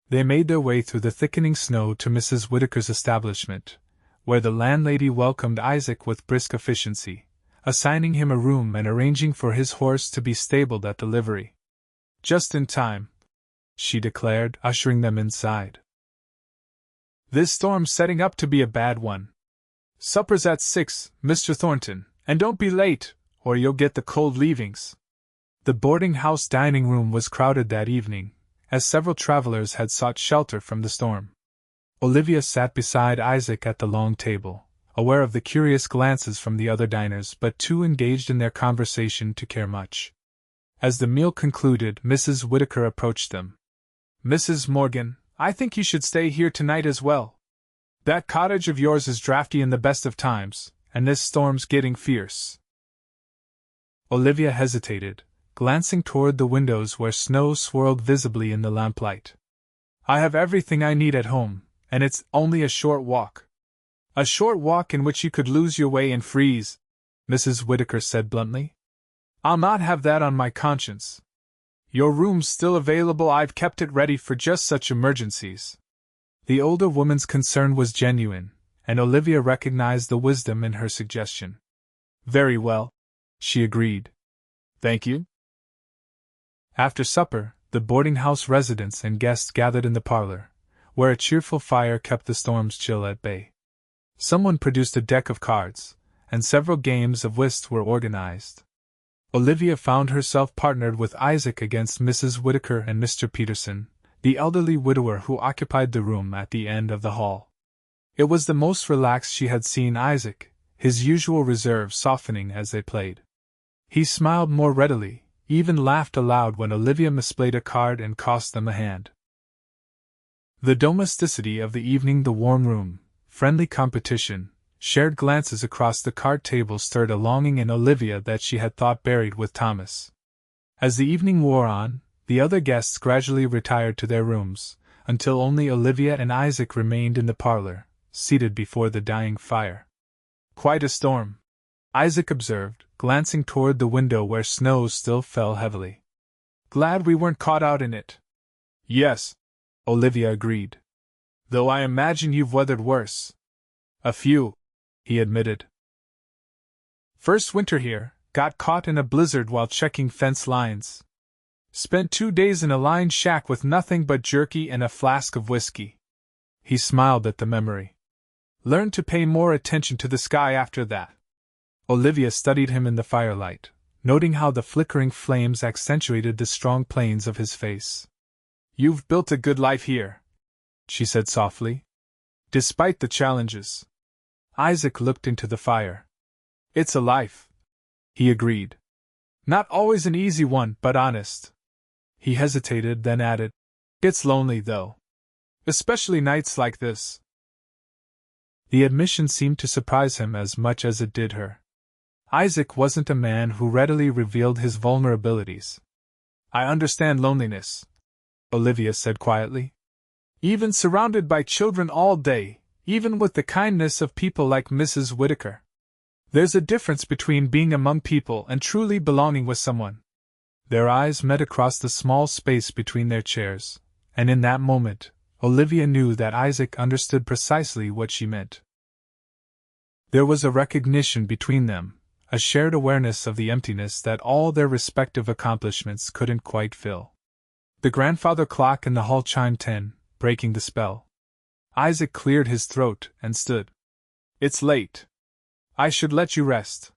They made their way through the thickening snow to Mrs. Whitaker's establishment, where the landlady welcomed Isaac with brisk efficiency, assigning him a room and arranging for his horse to be stabled at the livery. "Just in time," she declared, ushering them inside. "This storm's setting up to be a bad one. Supper's at 6, Mr. Thornton, and don't be late, or you'll get the cold leavings." The boarding house dining room was crowded that evening, as several travelers had sought shelter from the storm. Olivia sat beside Isaac at the long table, aware of the curious glances from the other diners but too engaged in their conversation to care much. As the meal concluded, Mrs. Whitaker approached them. "Mrs. Morgan, I think you should stay here tonight as well. That cottage of yours is drafty in the best of times, and this storm's getting fierce." Olivia hesitated, glancing toward the windows where snow swirled visibly in the lamplight. "I have everything I need at home, and it's only a short walk." "A short walk in which you could lose your way and freeze," Mrs. Whitaker said bluntly. "I'll not have that on my conscience. Your room's still available. I've kept it ready for just such emergencies." The older woman's concern was genuine, and Olivia recognized the wisdom in her suggestion. "Very well," she agreed. "Thank you." After supper, the boarding-house residents and guests gathered in the parlor, where a cheerful fire kept the storm's chill at bay. Someone produced a deck of cards, and several games of whist were organized. Olivia found herself partnered with Isaac against Mrs. Whitaker and Mr. Peterson, the elderly widower who occupied the room at the end of the hall. It was the most relaxed she had seen Isaac, his usual reserve softening as they played. He smiled more readily, even laughed aloud when Olivia misplayed a card and cost them a hand. The domesticity of the evening, the warm room, friendly competition, shared glances across the card table stirred a longing in Olivia that she had thought buried with Thomas. As the evening wore on, the other guests gradually retired to their rooms, until only Olivia and Isaac remained in the parlor, seated before the dying fire. "Quite a storm," Isaac observed, glancing toward the window where snow still fell heavily. "Glad we weren't caught out in it." "Yes," Olivia agreed. "Though I imagine you've weathered worse." "A few," he admitted. "First winter here, got caught in a blizzard while checking fence lines. Spent 2 days in a line shack with nothing but jerky and a flask of whiskey." He smiled at the memory. "Learned to pay more attention to the sky after that." Olivia studied him in the firelight, noting how the flickering flames accentuated the strong planes of his face. "You've built a good life here," she said softly. "Despite the challenges." Isaac looked into the fire. "It's a life," he agreed. "Not always an easy one, but honest." He hesitated, then added, "It's lonely, though. Especially nights like this." The admission seemed to surprise him as much as it did her. Isaac wasn't a man who readily revealed his vulnerabilities. "I understand loneliness," Olivia said quietly. "Even surrounded by children all day, even with the kindness of people like Mrs. Whitaker. There's a difference between being among people and truly belonging with someone." Their eyes met across the small space between their chairs, and in that moment, Olivia knew that Isaac understood precisely what she meant. There was a recognition between them, a shared awareness of the emptiness that all their respective accomplishments couldn't quite fill. The grandfather clock in the hall chimed 10, breaking the spell. Isaac cleared his throat and stood. "It's late. I should let you rest."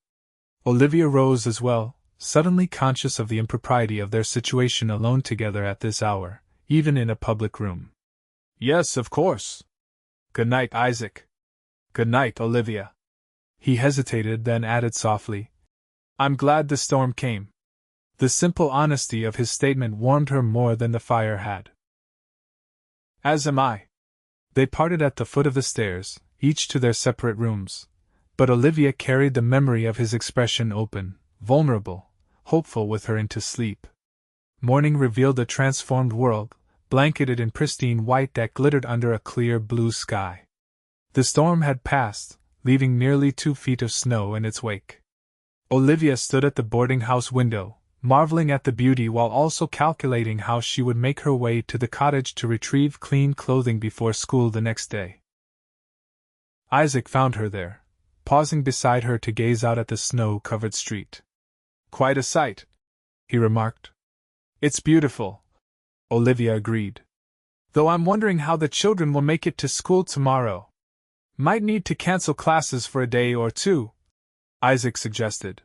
Olivia rose as well, suddenly conscious of the impropriety of their situation alone together at this hour, even in a public room. "Yes, of course. Good night, Isaac." "Good night, Olivia." He hesitated, then added softly, "I'm glad the storm came." The simple honesty of his statement warmed her more than the fire had. "As am I." They parted at the foot of the stairs, each to their separate rooms, but Olivia carried the memory of his expression open, vulnerable, hopeful with her into sleep. Morning revealed a transformed world, blanketed in pristine white that glittered under a clear blue sky. The storm had passed, leaving nearly 2 feet of snow in its wake. Olivia stood at the boarding house window, marveling at the beauty while also calculating how she would make her way to the cottage to retrieve clean clothing before school the next day. Isaac found her there, pausing beside her to gaze out at the snow-covered street. "Quite a sight," he remarked. "It's beautiful," Olivia agreed. "Though I'm wondering how the children will make it to school tomorrow. Might need to cancel classes for a day or two," Isaac suggested.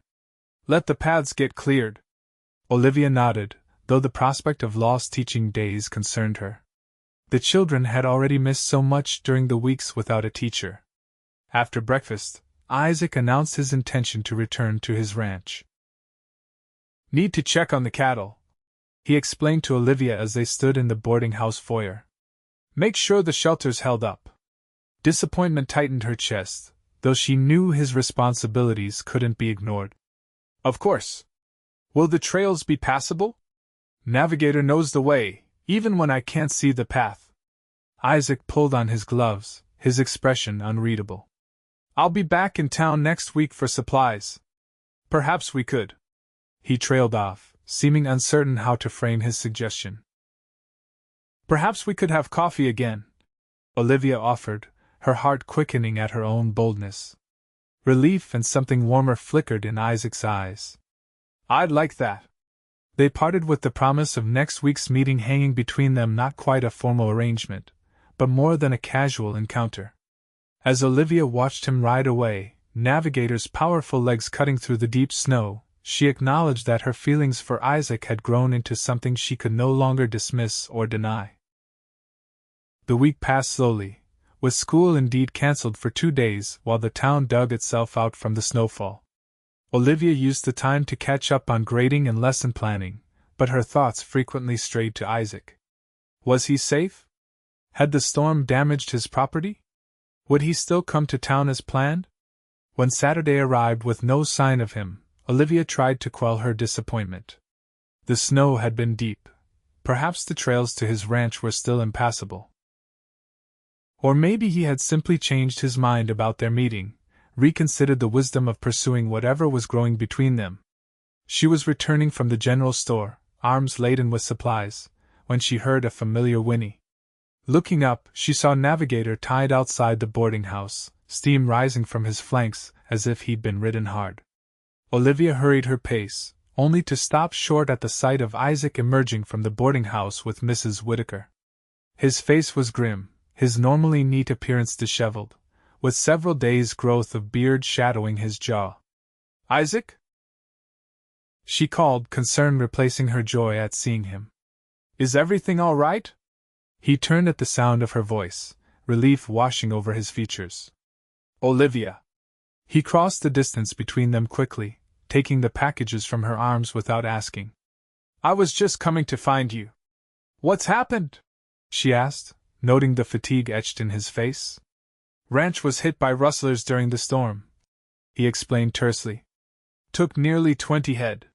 "Let the paths get cleared." Olivia nodded, though the prospect of lost teaching days concerned her. The children had already missed so much during the weeks without a teacher. After breakfast, Isaac announced his intention to return to his ranch. "Need to check on the cattle," he explained to Olivia as they stood in the boarding house foyer. "Make sure the shelter's held up." Disappointment tightened her chest, though she knew his responsibilities couldn't be ignored. "Of course. Will the trails be passable? Navigator knows the way, even when I can't see the path." Isaac pulled on his gloves, his expression unreadable. "I'll be back in town next week for supplies. Perhaps we could." He trailed off, seeming uncertain how to frame his suggestion. "Perhaps we could have coffee again," Olivia offered, her heart quickening at her own boldness. Relief and something warmer flickered in Isaac's eyes. "I'd like that." They parted with the promise of next week's meeting hanging between them, not quite a formal arrangement, but more than a casual encounter. As Olivia watched him ride away, Navigator's powerful legs cutting through the deep snow, she acknowledged that her feelings for Isaac had grown into something she could no longer dismiss or deny. The week passed slowly, with school indeed cancelled for 2 days while the town dug itself out from the snowfall. Olivia used the time to catch up on grading and lesson planning, but her thoughts frequently strayed to Isaac. Was he safe? Had the storm damaged his property? Would he still come to town as planned? When Saturday arrived with no sign of him, Olivia tried to quell her disappointment. The snow had been deep. Perhaps the trails to his ranch were still impassable. Or maybe he had simply changed his mind about their meeting, reconsidered the wisdom of pursuing whatever was growing between them. She was returning from the general store, arms laden with supplies, when she heard a familiar whinny. Looking up, she saw Navigator tied outside the boarding house, steam rising from his flanks as if he'd been ridden hard. Olivia hurried her pace, only to stop short at the sight of Isaac emerging from the boarding house with Mrs. Whitaker. His face was grim, his normally neat appearance disheveled, with several days' growth of beard shadowing his jaw. "Isaac?" she called, concern replacing her joy at seeing him. "Is everything all right?" He turned at the sound of her voice, relief washing over his features. "Olivia!" He crossed the distance between them quickly, taking the packages from her arms without asking. "I was just coming to find you." "What's happened?" she asked, noting the fatigue etched in his face. "Ranch was hit by rustlers during the storm," he explained tersely. "Took nearly 20 head.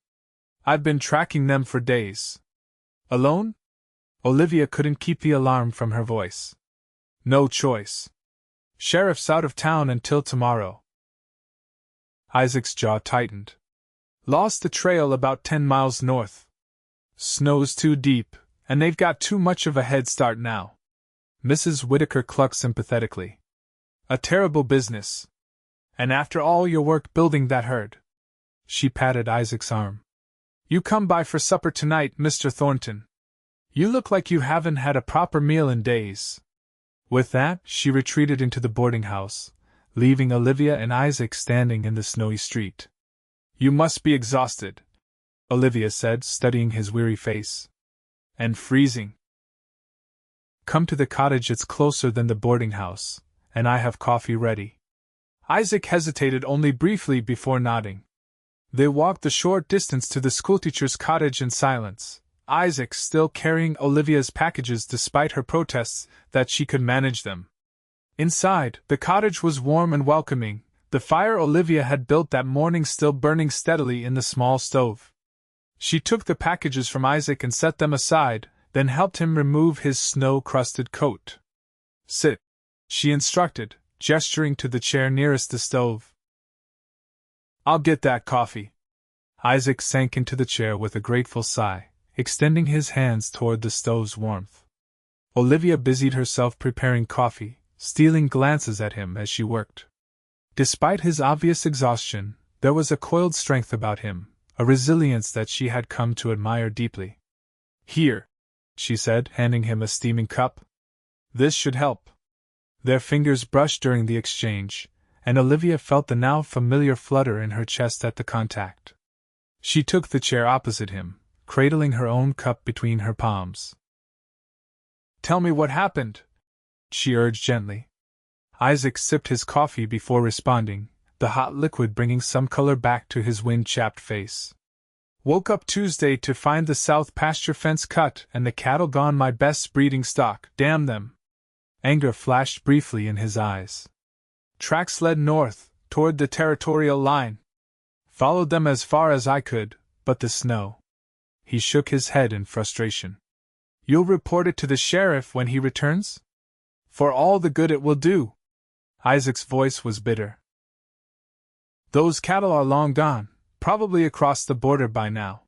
I've been tracking them for days." "Alone?" Olivia couldn't keep the alarm from her voice. "No choice. Sheriff's out of town until tomorrow." Isaac's jaw tightened. "Lost the trail about 10 miles north. Snow's too deep, and they've got too much of a head start now." Mrs. Whitaker clucked sympathetically. "A terrible business. And after all your work building that herd." She patted Isaac's arm. "You come by for supper tonight, Mr. Thornton. You look like you haven't had a proper meal in days." With that, she retreated into the boarding house, leaving Olivia and Isaac standing in the snowy street. "You must be exhausted," Olivia said, studying his weary face. "And freezing." "Come to the cottage, it's closer than the boarding house, and I have coffee ready." Isaac hesitated only briefly before nodding. They walked the short distance to the schoolteacher's cottage in silence, Isaac still carrying Olivia's packages despite her protests that she could manage them. Inside, the cottage was warm and welcoming, the fire Olivia had built that morning still burning steadily in the small stove. She took the packages from Isaac and set them aside, then helped him remove his snow-crusted coat. "Sit," she instructed, gesturing to the chair nearest the stove. "I'll get that coffee." Isaac sank into the chair with a grateful sigh, extending his hands toward the stove's warmth. Olivia busied herself preparing coffee, stealing glances at him as she worked. Despite his obvious exhaustion, there was a coiled strength about him, a resilience that she had come to admire deeply. "Here," she said, handing him a steaming cup. "This should help." Their fingers brushed during the exchange, and Olivia felt the now familiar flutter in her chest at the contact. She took the chair opposite him, cradling her own cup between her palms. "Tell me what happened," she urged gently. Isaac sipped his coffee before responding, the hot liquid bringing some color back to his wind-chapped face. "Woke up Tuesday to find the south pasture fence cut and the cattle gone, my best breeding stock, damn them." Anger flashed briefly in his eyes. "Tracks led north, toward the territorial line. Followed them as far as I could, but the snow." He shook his head in frustration. "You'll report it to the sheriff when he returns? For all the good it will do." Isaac's voice was bitter. "Those cattle are long gone, probably across the border by now."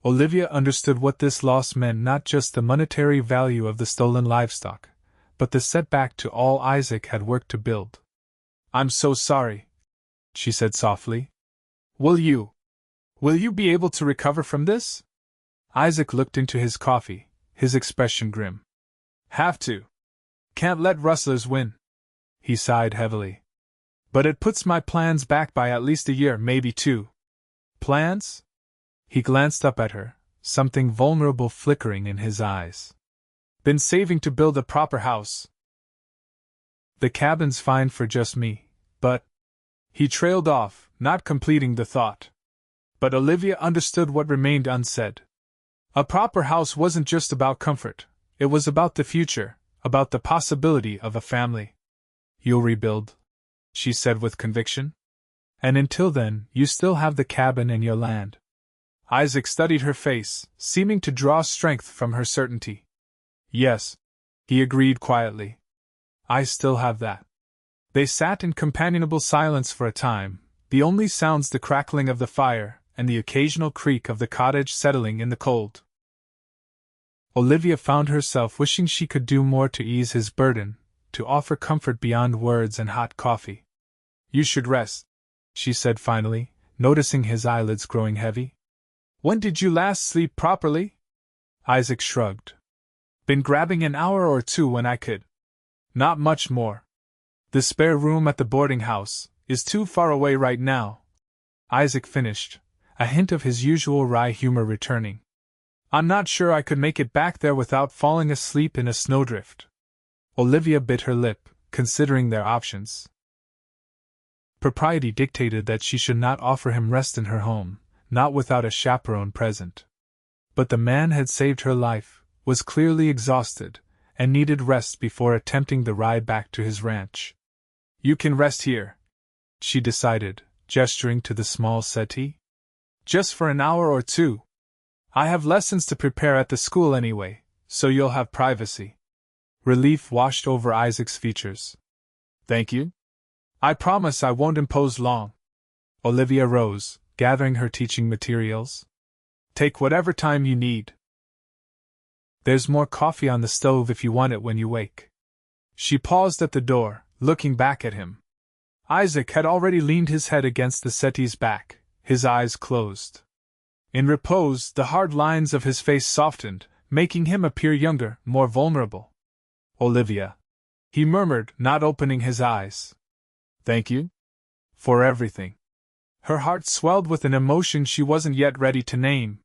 Olivia understood what this loss meant, not just the monetary value of the stolen livestock, but the setback to all Isaac had worked to build. "I'm so sorry," she said softly. Will you be able to recover from this?" Isaac looked into his coffee, his expression grim. "Have to. Can't let rustlers win." He sighed heavily. "But it puts my plans back by at least a year, maybe 2. "Plans?" He glanced up at her, something vulnerable flickering in his eyes. "Been saving to build a proper house. The cabin's fine for just me, but—" He trailed off, not completing the thought. But Olivia understood what remained unsaid. A proper house wasn't just about comfort, it was about the future, about the possibility of a family. You'll rebuild, she said with conviction. And until then, you still have the cabin and your land. Isaac studied her face, seeming to draw strength from her certainty. Yes, he agreed quietly. I still have that. They sat in companionable silence for a time, the only sounds the crackling of the fire and the occasional creak of the cottage settling in the cold. Olivia found herself wishing she could do more to ease his burden, to offer comfort beyond words and hot coffee. You should rest, she said finally, noticing his eyelids growing heavy. When did you last sleep properly? Isaac shrugged. Been grabbing an hour or two when I could. Not much more. The spare room at the boarding house is too far away right now. Isaac finished, a hint of his usual wry humor returning. I'm not sure I could make it back there without falling asleep in a snowdrift. Olivia bit her lip, considering their options. Propriety dictated that she should not offer him rest in her home, not without a chaperone present. But the man had saved her life, was clearly exhausted, and needed rest before attempting the ride back to his ranch. You can rest here, she decided, gesturing to the small settee. Just for an hour or two. I have lessons to prepare at the school anyway, so you'll have privacy. Relief washed over Isaac's features. Thank you. I promise I won't impose long. Olivia rose, gathering her teaching materials. Take whatever time you need. There's more coffee on the stove if you want it when you wake. She paused at the door, looking back at him. Isaac had already leaned his head against the settee's back, his eyes closed. In repose, the hard lines of his face softened, making him appear younger, more vulnerable. Olivia, he murmured, not opening his eyes. Thank you? For everything. Her heart swelled with an emotion she wasn't yet ready to name.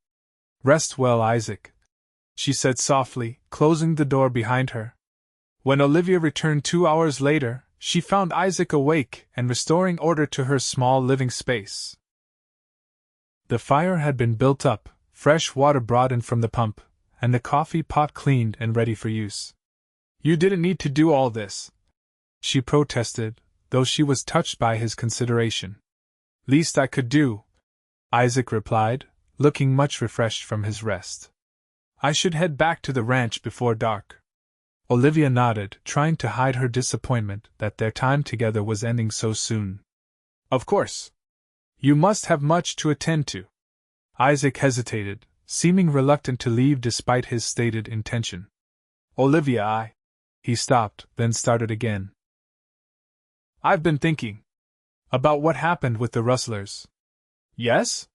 Rest well, Isaac, she said softly, closing the door behind her. When Olivia returned 2 hours later, she found Isaac awake and restoring order to her small living space. The fire had been built up, fresh water brought in from the pump, and the coffee pot cleaned and ready for use. You didn't need to do all this, she protested, though she was touched by his consideration. Least I could do, Isaac replied, looking much refreshed from his rest. I should head back to the ranch before dark. Olivia nodded, trying to hide her disappointment that their time together was ending so soon. Of course. You must have much to attend to. Isaac hesitated, seeming reluctant to leave despite his stated intention. Olivia, He stopped, then started again. I've been thinking. About what happened with the rustlers. Yes?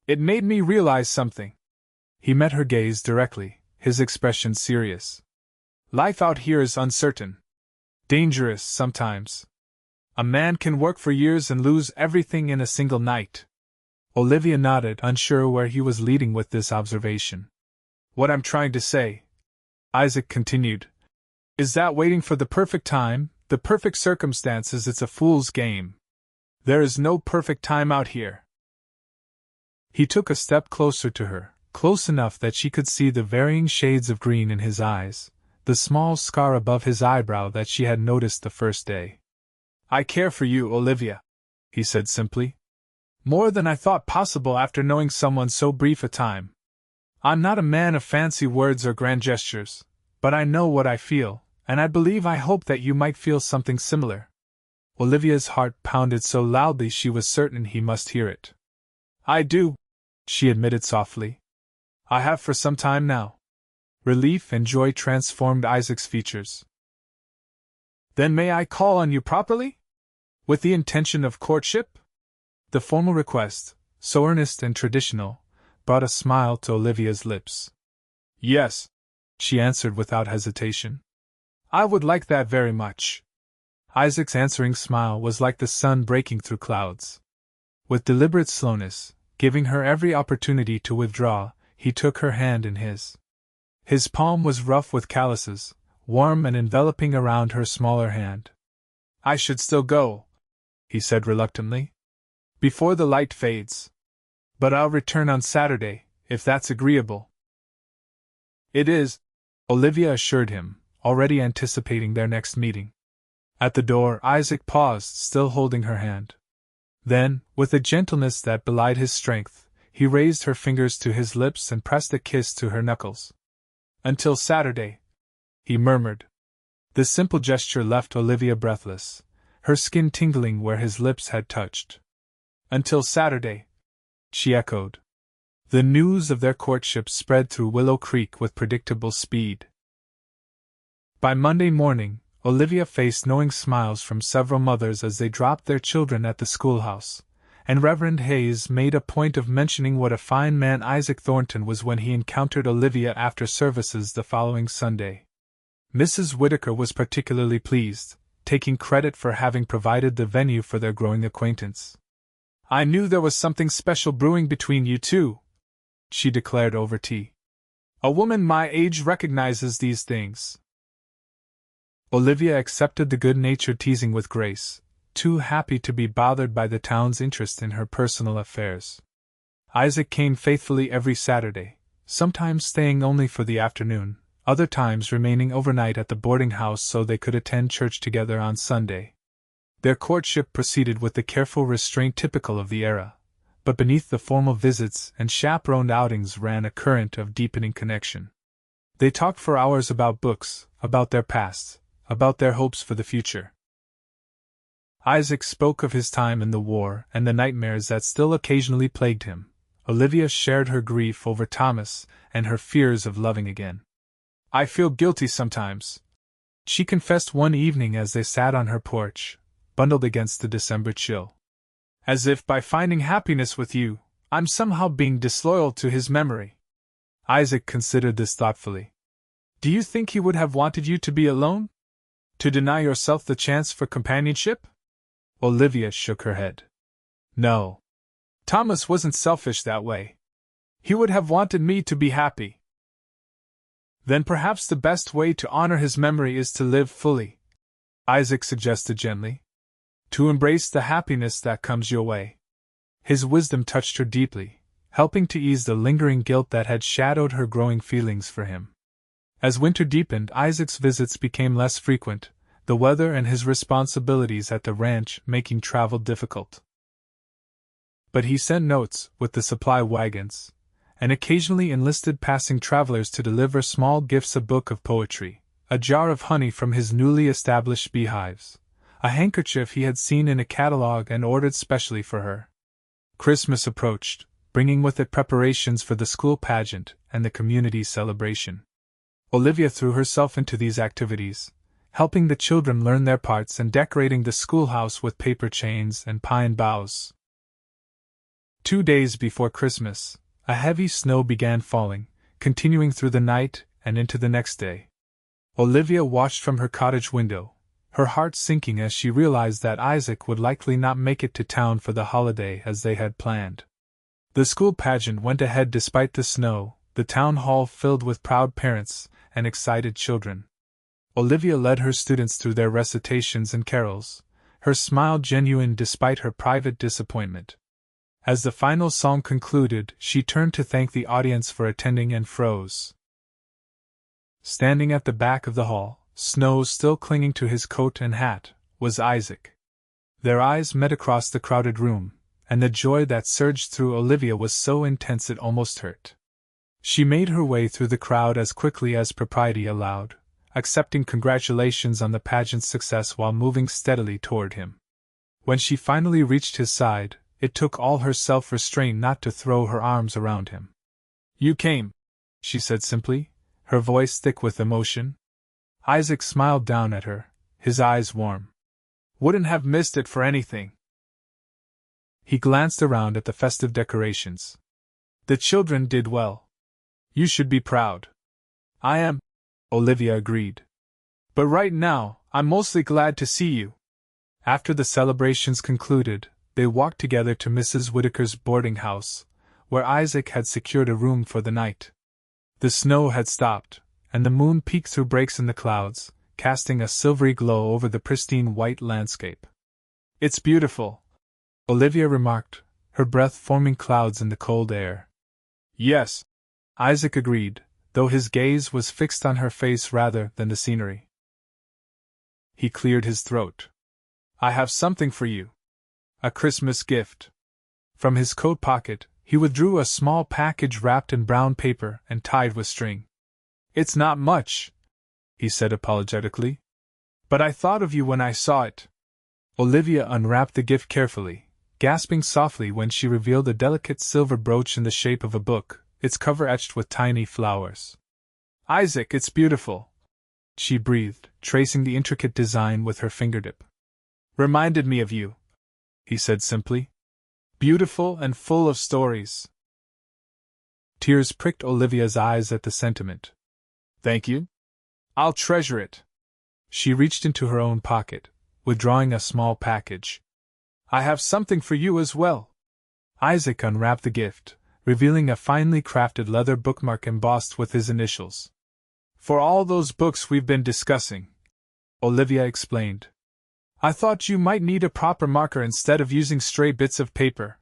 It made me realize something. He met her gaze directly, his expression serious. Life out here is uncertain. Dangerous, sometimes. A man can work for years and lose everything in a single night. Olivia nodded, unsure where he was leading with this observation. What I'm trying to say, Isaac continued, is that waiting for the perfect time, the perfect circumstances, it's a fool's game. There is no perfect time out here. He took a step closer to her, close enough that she could see the varying shades of green in his eyes, the small scar above his eyebrow that she had noticed the first day. I care for you, Olivia, he said simply. More than I thought possible after knowing someone so brief a time. I'm not a man of fancy words or grand gestures, but I know what I feel, and I hope that you might feel something similar. Olivia's heart pounded so loudly she was certain he must hear it. I do, she admitted softly. I have for some time now. Relief and joy transformed Isaac's features. Then may I call on you properly? With the intention of courtship? The formal request, so earnest and traditional, brought a smile to Olivia's lips. Yes, she answered without hesitation. I would like that very much. Isaac's answering smile was like the sun breaking through clouds. With deliberate slowness, giving her every opportunity to withdraw, he took her hand in his. His palm was rough with calluses, warm and enveloping around her smaller hand. I should still go, he said reluctantly, before the light fades. But I'll return on Saturday, if that's agreeable. It is, Olivia assured him, already anticipating their next meeting. At the door, Isaac paused, still holding her hand. Then, with a gentleness that belied his strength, he raised her fingers to his lips and pressed a kiss to her knuckles. "Until Saturday," he murmured. The simple gesture left Olivia breathless, her skin tingling where his lips had touched. "Until Saturday," she echoed. The news of their courtship spread through Willow Creek with predictable speed. By Monday morning, Olivia faced knowing smiles from several mothers as they dropped their children at the schoolhouse, and Reverend Hayes made a point of mentioning what a fine man Isaac Thornton was when he encountered Olivia after services the following Sunday. Mrs. Whitaker was particularly pleased, taking credit for having provided the venue for their growing acquaintance. "I knew there was something special brewing between you two," she declared over tea. "A woman my age recognizes these things." Olivia accepted the good-natured teasing with grace, too happy to be bothered by the town's interest in her personal affairs. Isaac came faithfully every Saturday, sometimes staying only for the afternoon, other times remaining overnight at the boarding house so they could attend church together on Sunday. Their courtship proceeded with the careful restraint typical of the era, but beneath the formal visits and chaperoned outings ran a current of deepening connection. They talked for hours about books, about their past, about their hopes for the future. Isaac spoke of his time in the war and the nightmares that still occasionally plagued him. Olivia shared her grief over Thomas and her fears of loving again. "I feel guilty sometimes," she confessed one evening as they sat on her porch, bundled against the December chill. "As if by finding happiness with you, I'm somehow being disloyal to his memory." Isaac considered this thoughtfully. "Do you think he would have wanted you to be alone? To deny yourself the chance for companionship?" Olivia shook her head. "No. Thomas wasn't selfish that way. He would have wanted me to be happy." "Then perhaps the best way to honor his memory is to live fully," Isaac suggested gently. "To embrace the happiness that comes your way." His wisdom touched her deeply, helping to ease the lingering guilt that had shadowed her growing feelings for him. As winter deepened, Isaac's visits became less frequent, the weather and his responsibilities at the ranch making travel difficult. But he sent notes, with the supply wagons, and occasionally enlisted passing travelers to deliver small gifts: a book of poetry, a jar of honey from his newly established beehives, a handkerchief he had seen in a catalogue and ordered specially for her. Christmas approached, bringing with it preparations for the school pageant and the community celebration. Olivia threw herself into these activities, helping the children learn their parts and decorating the schoolhouse with paper chains and pine boughs. 2 days before Christmas, a heavy snow began falling, continuing through the night and into the next day. Olivia watched from her cottage window, her heart sinking as she realized that Isaac would likely not make it to town for the holiday as they had planned. The school pageant went ahead despite the snow, the town hall filled with proud parents and excited children. Olivia led her students through their recitations and carols, her smile genuine despite her private disappointment. As the final song concluded, she turned to thank the audience for attending and froze. Standing at the back of the hall, snow still clinging to his coat and hat, was Isaac. Their eyes met across the crowded room, and the joy that surged through Olivia was so intense it almost hurt. She made her way through the crowd as quickly as propriety allowed, accepting congratulations on the pageant's success while moving steadily toward him. When she finally reached his side, it took all her self-restraint not to throw her arms around him. "You came," she said simply, her voice thick with emotion. Isaac smiled down at her, his eyes warm. "Wouldn't have missed it for anything." He glanced around at the festive decorations. "The children did well. You should be proud." "I am," Olivia agreed. "But right now, I'm mostly glad to see you." After the celebrations concluded, they walked together to Mrs. Whitaker's boarding house, where Isaac had secured a room for the night. The snow had stopped, and the moon peeked through breaks in the clouds, casting a silvery glow over the pristine white landscape. "It's beautiful," Olivia remarked, her breath forming clouds in the cold air. "Yes," Isaac agreed, though his gaze was fixed on her face rather than the scenery. He cleared his throat. "I have something for you. A Christmas gift." From his coat pocket, he withdrew a small package wrapped in brown paper and tied with string. "It's not much," he said apologetically, "but I thought of you when I saw it." Olivia unwrapped the gift carefully, gasping softly when she revealed a delicate silver brooch in the shape of a book, its cover etched with tiny flowers. "Isaac, it's beautiful," she breathed, tracing the intricate design with her fingertip. "Reminded me of you," he said simply. "Beautiful and full of stories." Tears pricked Olivia's eyes at the sentiment. "Thank you. I'll treasure it." She reached into her own pocket, withdrawing a small package. "I have something for you as well." Isaac unwrapped the gift, revealing a finely crafted leather bookmark embossed with his initials. "For all those books we've been discussing," Olivia explained. "I thought you might need a proper marker instead of using stray bits of paper."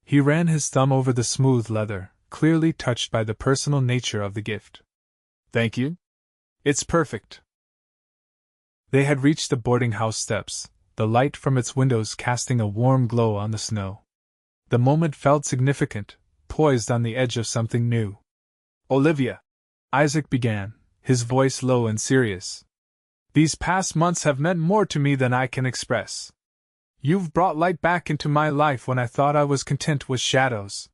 He ran his thumb over the smooth leather, clearly touched by the personal nature of the gift. "Thank you. It's perfect." They had reached the boarding house steps, the light from its windows casting a warm glow on the snow. The moment felt significant, poised on the edge of something new. "Olivia," Isaac began, his voice low and serious, "these past months have meant more to me than I can express. You've brought light back into my life when I thought I was content with shadows."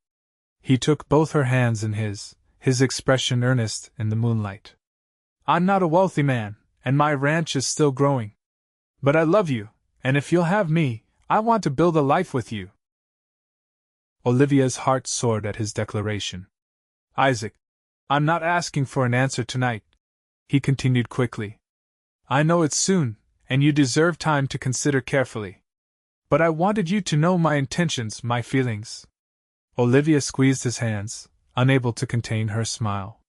He took both her hands in his expression earnest in the moonlight. "I'm not a wealthy man, and my ranch is still growing. But I love you, and if you'll have me, I want to build a life with you." Olivia's heart soared at his declaration. "Isaac, I'm not asking for an answer tonight," he continued quickly. "I know it's soon, and you deserve time to consider carefully. But I wanted you to know my intentions, my feelings." Olivia squeezed his hands, unable to contain her smile.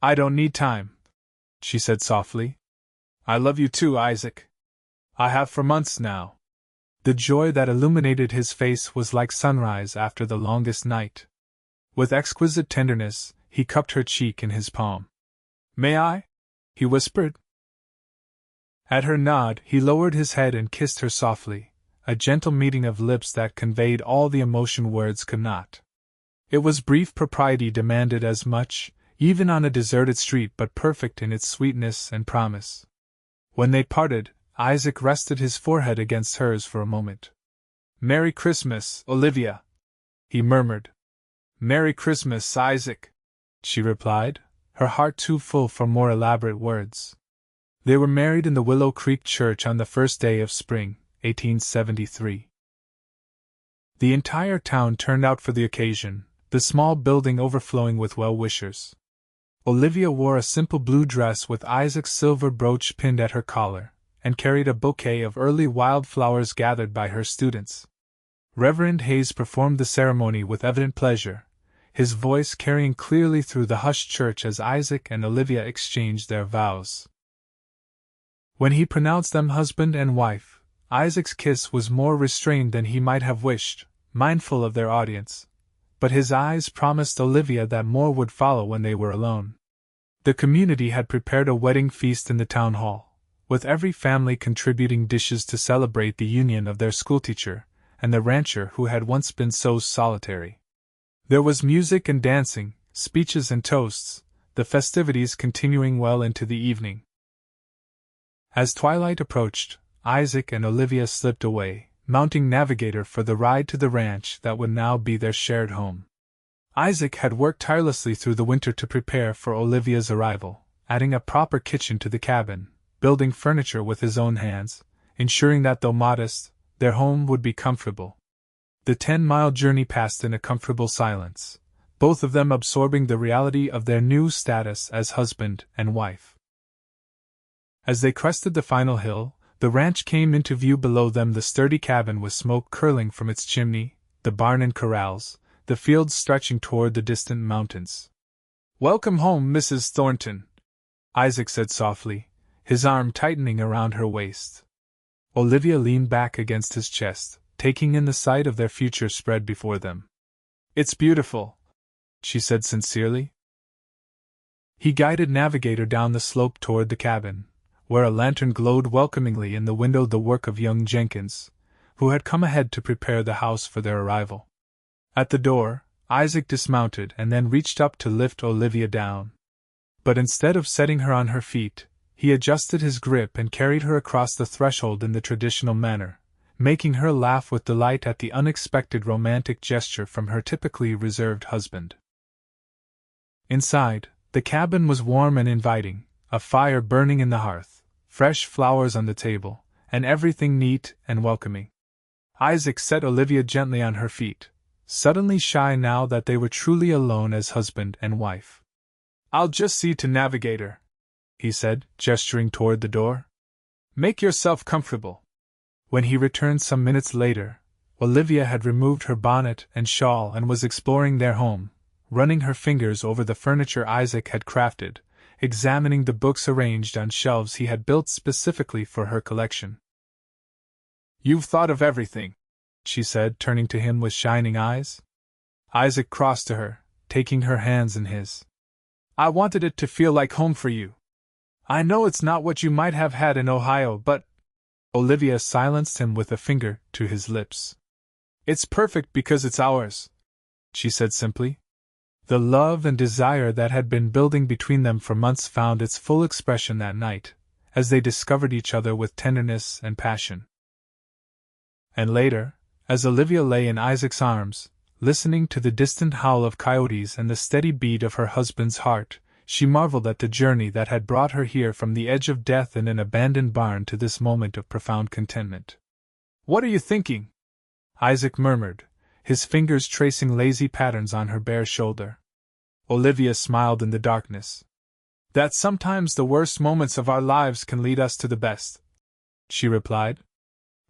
"I don't need time," she said softly. "I love you too, Isaac. I have for months now." The joy that illuminated his face was like sunrise after the longest night. With exquisite tenderness, he cupped her cheek in his palm. "May I?" he whispered. At her nod, he lowered his head and kissed her softly, a gentle meeting of lips that conveyed all the emotion words could not. It was brief, propriety demanded as much, even on a deserted street, but perfect in its sweetness and promise. When they parted, Isaac rested his forehead against hers for a moment. "Merry Christmas, Olivia," he murmured. "Merry Christmas, Isaac," she replied, her heart too full for more elaborate words. They were married in the Willow Creek Church on the first day of spring, 1873. The entire town turned out for the occasion, the small building overflowing with well-wishers. Olivia wore a simple blue dress with Isaac's silver brooch pinned at her collar, and carried a bouquet of early wildflowers gathered by her students. Reverend Hayes performed the ceremony with evident pleasure, his voice carrying clearly through the hushed church as Isaac and Olivia exchanged their vows. When he pronounced them husband and wife, Isaac's kiss was more restrained than he might have wished, mindful of their audience, but his eyes promised Olivia that more would follow when they were alone. The community had prepared a wedding feast in the town hall, with every family contributing dishes to celebrate the union of their schoolteacher and the rancher who had once been so solitary. There was music and dancing, speeches and toasts, the festivities continuing well into the evening. As twilight approached, Isaac and Olivia slipped away, mounting Navigator for the ride to the ranch that would now be their shared home. Isaac had worked tirelessly through the winter to prepare for Olivia's arrival, adding a proper kitchen to the cabin, building furniture with his own hands, ensuring that though modest, their home would be comfortable. The 10-mile journey passed in a comfortable silence, both of them absorbing the reality of their new status as husband and wife. As they crested the final hill, the ranch came into view below them, the sturdy cabin with smoke curling from its chimney, the barn and corrals, the fields stretching toward the distant mountains. "Welcome home, Mrs. Thornton," Isaac said softly, his arm tightening around her waist. Olivia leaned back against his chest, taking in the sight of their future spread before them. "It's beautiful," she said sincerely. He guided Navigator down the slope toward the cabin, where a lantern glowed welcomingly in the window, the work of young Jenkins, who had come ahead to prepare the house for their arrival. At the door, Isaac dismounted and then reached up to lift Olivia down. But instead of setting her on her feet, he adjusted his grip and carried her across the threshold in the traditional manner, making her laugh with delight at the unexpected romantic gesture from her typically reserved husband. Inside, the cabin was warm and inviting, a fire burning in the hearth, fresh flowers on the table, and everything neat and welcoming. Isaac set Olivia gently on her feet, suddenly shy now that they were truly alone as husband and wife. "I'll just see to Navigator," he said, gesturing toward the door. "Make yourself comfortable." When he returned some minutes later, Olivia had removed her bonnet and shawl and was exploring their home, running her fingers over the furniture Isaac had crafted, examining the books arranged on shelves he had built specifically for her collection. "You've thought of everything," she said, turning to him with shining eyes. Isaac crossed to her, taking her hands in his. "I wanted it to feel like home for you. I know it's not what you might have had in Ohio, but—" Olivia silenced him with a finger to his lips. "It's perfect because it's ours," she said simply. The love and desire that had been building between them for months found its full expression that night, as they discovered each other with tenderness and passion. And later, as Olivia lay in Isaac's arms, listening to the distant howl of coyotes and the steady beat of her husband's heart, she marveled at the journey that had brought her here from the edge of death in an abandoned barn to this moment of profound contentment. "What are you thinking?" Isaac murmured, his fingers tracing lazy patterns on her bare shoulder. Olivia smiled in the darkness. "That sometimes the worst moments of our lives can lead us to the best," she replied.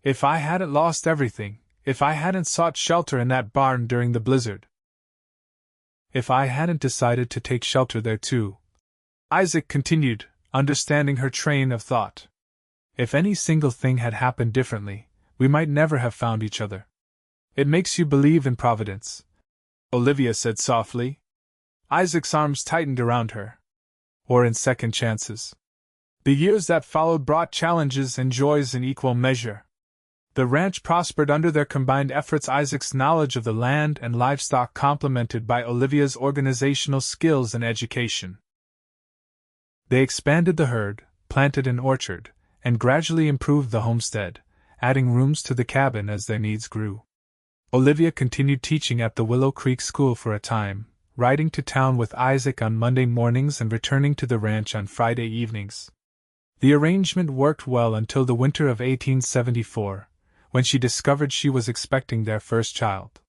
"If I hadn't lost everything, if I hadn't sought shelter in that barn during the blizzard. If I hadn't decided to take shelter there too," Isaac continued, understanding her train of thought. "If any single thing had happened differently, we might never have found each other." "It makes you believe in Providence," Olivia said softly. Isaac's arms tightened around her. "Or in second chances. The years that followed brought challenges and joys in equal measure. The ranch prospered under their combined efforts, Isaac's knowledge of the land and livestock complemented by Olivia's organizational skills and education. They expanded the herd, planted an orchard, and gradually improved the homestead, adding rooms to the cabin as their needs grew. Olivia continued teaching at the Willow Creek School for a time, riding to town with Isaac on Monday mornings and returning to the ranch on Friday evenings. The arrangement worked well until the winter of 1874, when she discovered she was expecting their first child.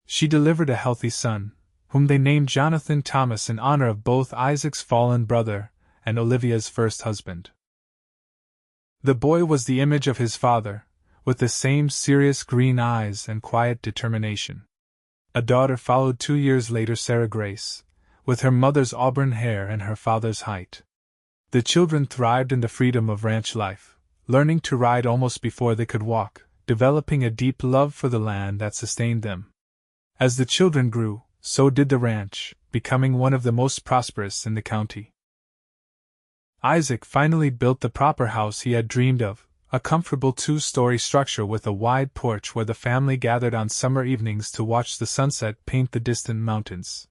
She delivered a healthy son, whom they named Jonathan Thomas in honor of both Isaac's fallen brother and Olivia's first husband. The boy was the image of his father, with the same serious green eyes and quiet determination. A daughter followed 2 years later, Sarah Grace, with her mother's auburn hair and her father's height. The children thrived in the freedom of ranch life, learning to ride almost before they could walk, developing a deep love for the land that sustained them. As the children grew, so did the ranch, becoming one of the most prosperous in the county. Isaac finally built the proper house he had dreamed of, a comfortable 2-story structure with a wide porch where the family gathered on summer evenings to watch the sunset paint the distant mountains.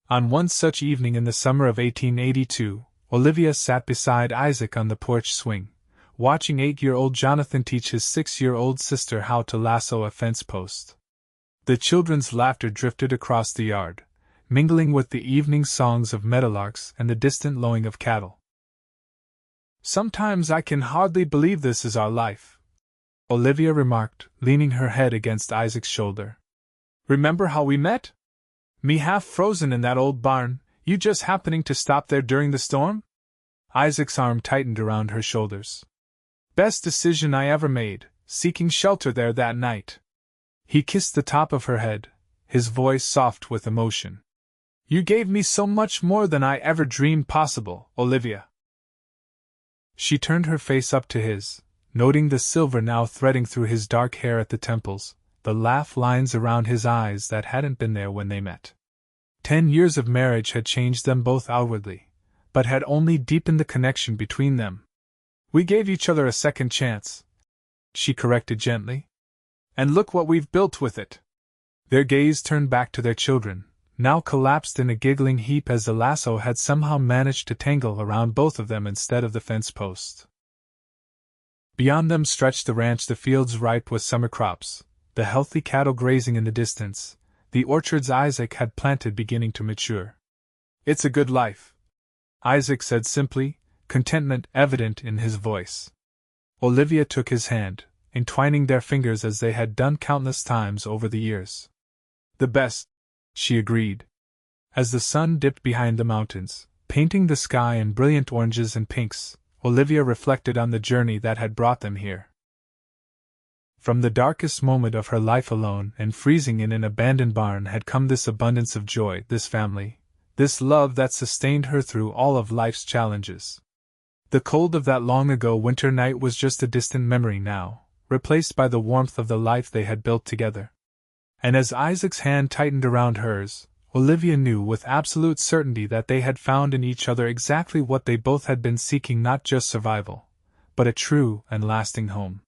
On one such evening in the summer of 1882, Olivia sat beside Isaac on the porch swing, watching 8-year-old Jonathan teach his 6-year-old sister how to lasso a fence post. The children's laughter drifted across the yard, mingling with the evening songs of meadowlarks and the distant lowing of cattle. "Sometimes I can hardly believe this is our life," Olivia remarked, leaning her head against Isaac's shoulder. "Remember how we met? Me half frozen in that old barn, you just happening to stop there during the storm?" Isaac's arm tightened around her shoulders. "Best decision I ever made, seeking shelter there that night." He kissed the top of her head, his voice soft with emotion. "You gave me so much more than I ever dreamed possible, Olivia." She turned her face up to his, noting the silver now threading through his dark hair at the temples, the laugh lines around his eyes that hadn't been there when they met. 10 years of marriage had changed them both outwardly, but had only deepened the connection between them. "We gave each other a second chance," she corrected gently. "And look what we've built with it." Their gaze turned back to their children, now collapsed in a giggling heap as the lasso had somehow managed to tangle around both of them instead of the fence posts. Beyond them stretched the ranch, the fields ripe with summer crops, the healthy cattle grazing in the distance, the orchards Isaac had planted beginning to mature. "It's a good life," Isaac said simply, contentment evident in his voice. Olivia took his hand, entwining their fingers as they had done countless times over the years. "The best," she agreed. As the sun dipped behind the mountains, painting the sky in brilliant oranges and pinks, Olivia reflected on the journey that had brought them here. From the darkest moment of her life alone and freezing in an abandoned barn had come this abundance of joy, this family, this love that sustained her through all of life's challenges. The cold of that long-ago winter night was just a distant memory now, replaced by the warmth of the life they had built together. And as Isaac's hand tightened around hers, Olivia knew with absolute certainty that they had found in each other exactly what they both had been seeking, not just survival, but a true and lasting home.